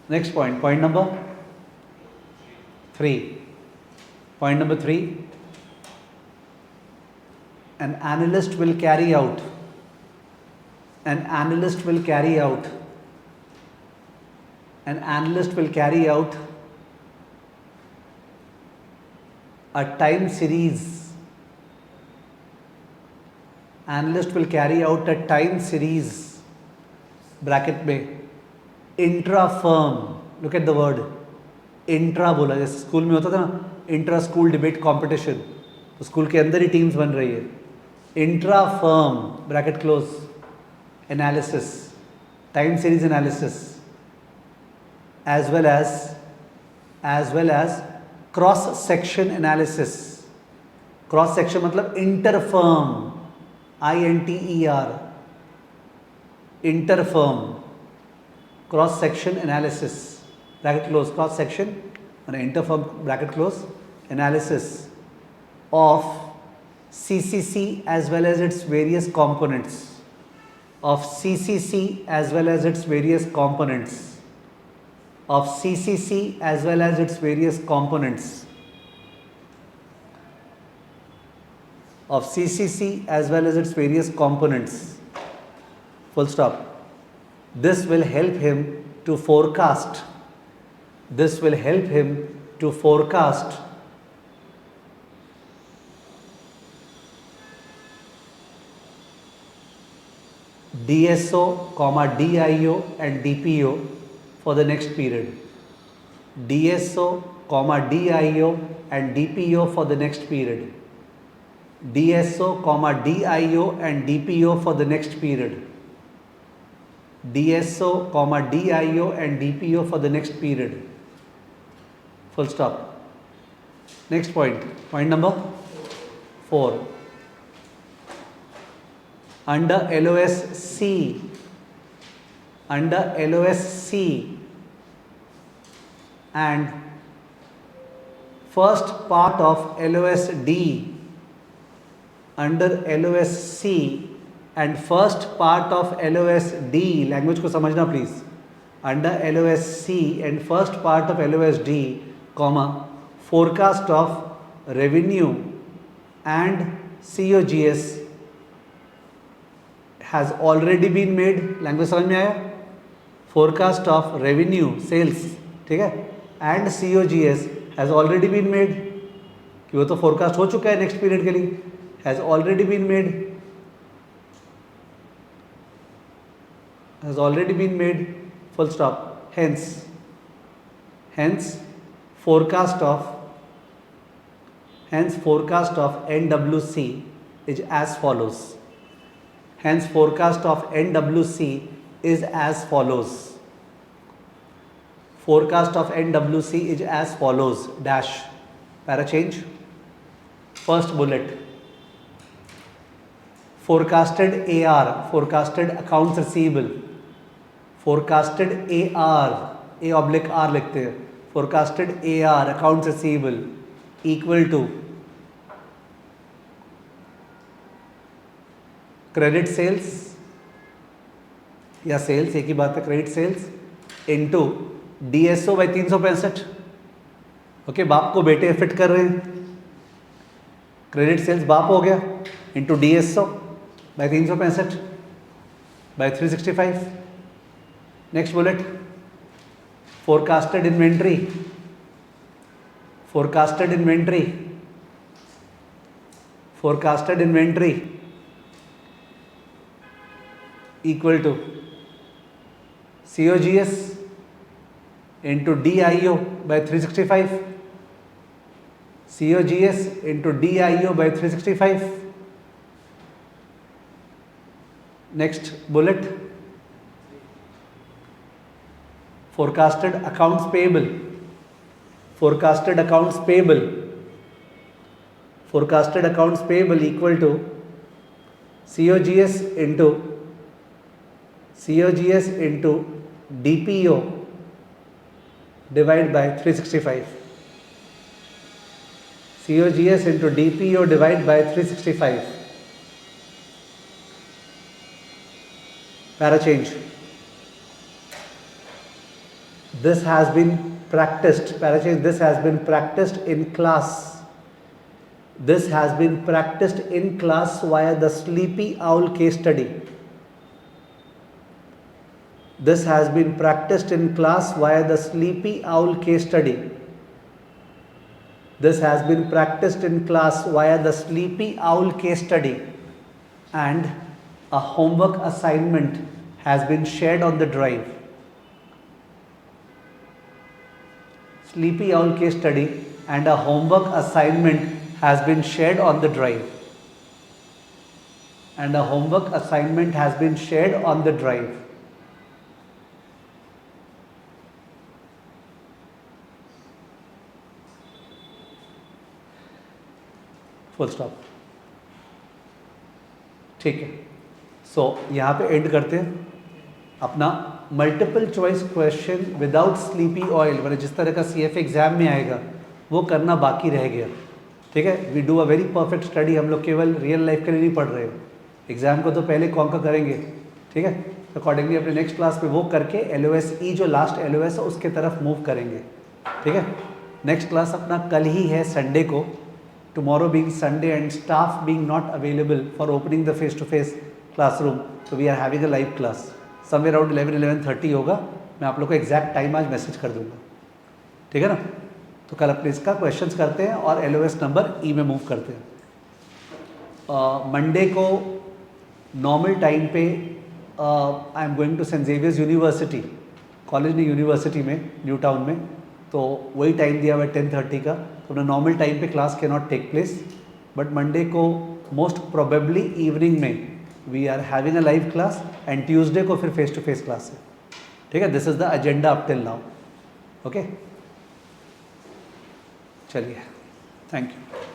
Next point, point number 3. Point number 3, an analyst will carry out an analyst will carry out an analyst will carry out a time series. Analyst will carry out a time series bracket में intra firm. Look at the word intra बोला, जैसे school में होता था ना intra school debate competition, तो school के अंदर ही टीम्स बन रही है. Intra firm bracket close analysis, time series analysis, as well as cross section analysis. Cross section मतलब inter firm, INTER, inter firm cross section analysis bracket close. Cross section and interfirm bracket close analysis of CCC as well as its various components, of CCC as well as its various components, of CCC as well as its various components, of CCC as well as its various components, full stop. This will help him to forecast, this will help him to forecast DSO, DIO and DPO for the next period. DSO, DIO and DPO for the next period. DSO, DIO and DPO for the next period. DSO, DIO and DPO for the next period. Full stop. Next point, point number 4. Under LOS C, under LOS C and first part of LOS D, under LOS C and first part of LOS D, language को समझना please. Under LOS C and first part of LOS D, comma, forecast of revenue and COGS has already been made. language समझ में आया? forecast of revenue sales, ठीक है, and COGS has already been made, कि वो तो forecast हो चुका है नेक्स्ट पीरियड के लिए. has already been made, has already been made, full stop. Hence forecast of NWC is as follows. Hence forecast of NWC is as follows. Forecast of NWC is as follows, dash, para change. First bullet, forecasted AR, forecasted accounts receivable, forecasted AR, A oblique R लिखते हैं, forecasted AR, accounts receivable, equal to credit sales या sales एक ही बात है, credit sales into DSO by 365. Okay, बाप को बेटे fit कर रहे हैं, क्रेडिट सेल्स बाप हो गया into DSO by 365 by 365. Next bullet, forecasted inventory, forecasted inventory, forecasted inventory equal to COGS into DIO by 365, COGS into DIO by 365. Next bullet, forecasted accounts payable, forecasted accounts payable, forecasted accounts payable equal to COGS into DPO divided by 365. COGS into DPO divided by 365. Para change. This has been practiced. Para change. This has been practiced in class. This has been practiced in class via the Sleepy Owl case study. This has been practiced in class via the Sleepy Owl case study. This has been practiced in class via the Sleepy Owl case study, and a homework assignment has been shared on the drive. Sleepy Owl case study and a homework assignment has been shared on the drive. And a homework assignment has been shared on the drive. Full stop. ठीक है, सो यहाँ पे and करते हैं अपना multiple choice question without sleepy oil, मतलब जिस तरह का CFA एग्जाम में आएगा वो करना बाकी रह गया. ठीक है, we do a very perfect study. हम लोग केवल रियल लाइफ के लिए नहीं पढ़ रहे हो, एग्जाम को तो पहले कॉन्कर करेंगे. ठीक है, अकॉर्डिंगली अपने नेक्स्ट क्लास पे वो करके LOSE जो लास्ट LOS है उसके तरफ मूव करेंगे. ठीक है, नेक्स्ट क्लास अपना कल ही है, संडे को. Tomorrow being Sunday and staff being not available for opening the face-to-face classroom, so we are having a live class. Somewhere around 11-11:30 होगा. मैं आप लोग को एग्जैक्ट टाइम आज मैसेज कर दूंगा. ठीक है ना, तो कल अपने इसका क्वेश्चंस करते हैं और LOS नंबर E में मूव करते हैं. मंडे को नॉर्मल टाइम पे I am going to saint Xavier's university, college नहीं यूनिवर्सिटी में, न्यू टाउन में. तो वही टाइम दिया हुआ है 10:30 का. तो अपना नॉर्मल टाइम पे class can not take place, but Monday को मोस्ट प्रोबेबली इवनिंग में we are having a live class, and Tuesday को फिर फेस टू फेस क्लास है. ठीक है, this is the agenda up till now. Okay, चलिए, thank you.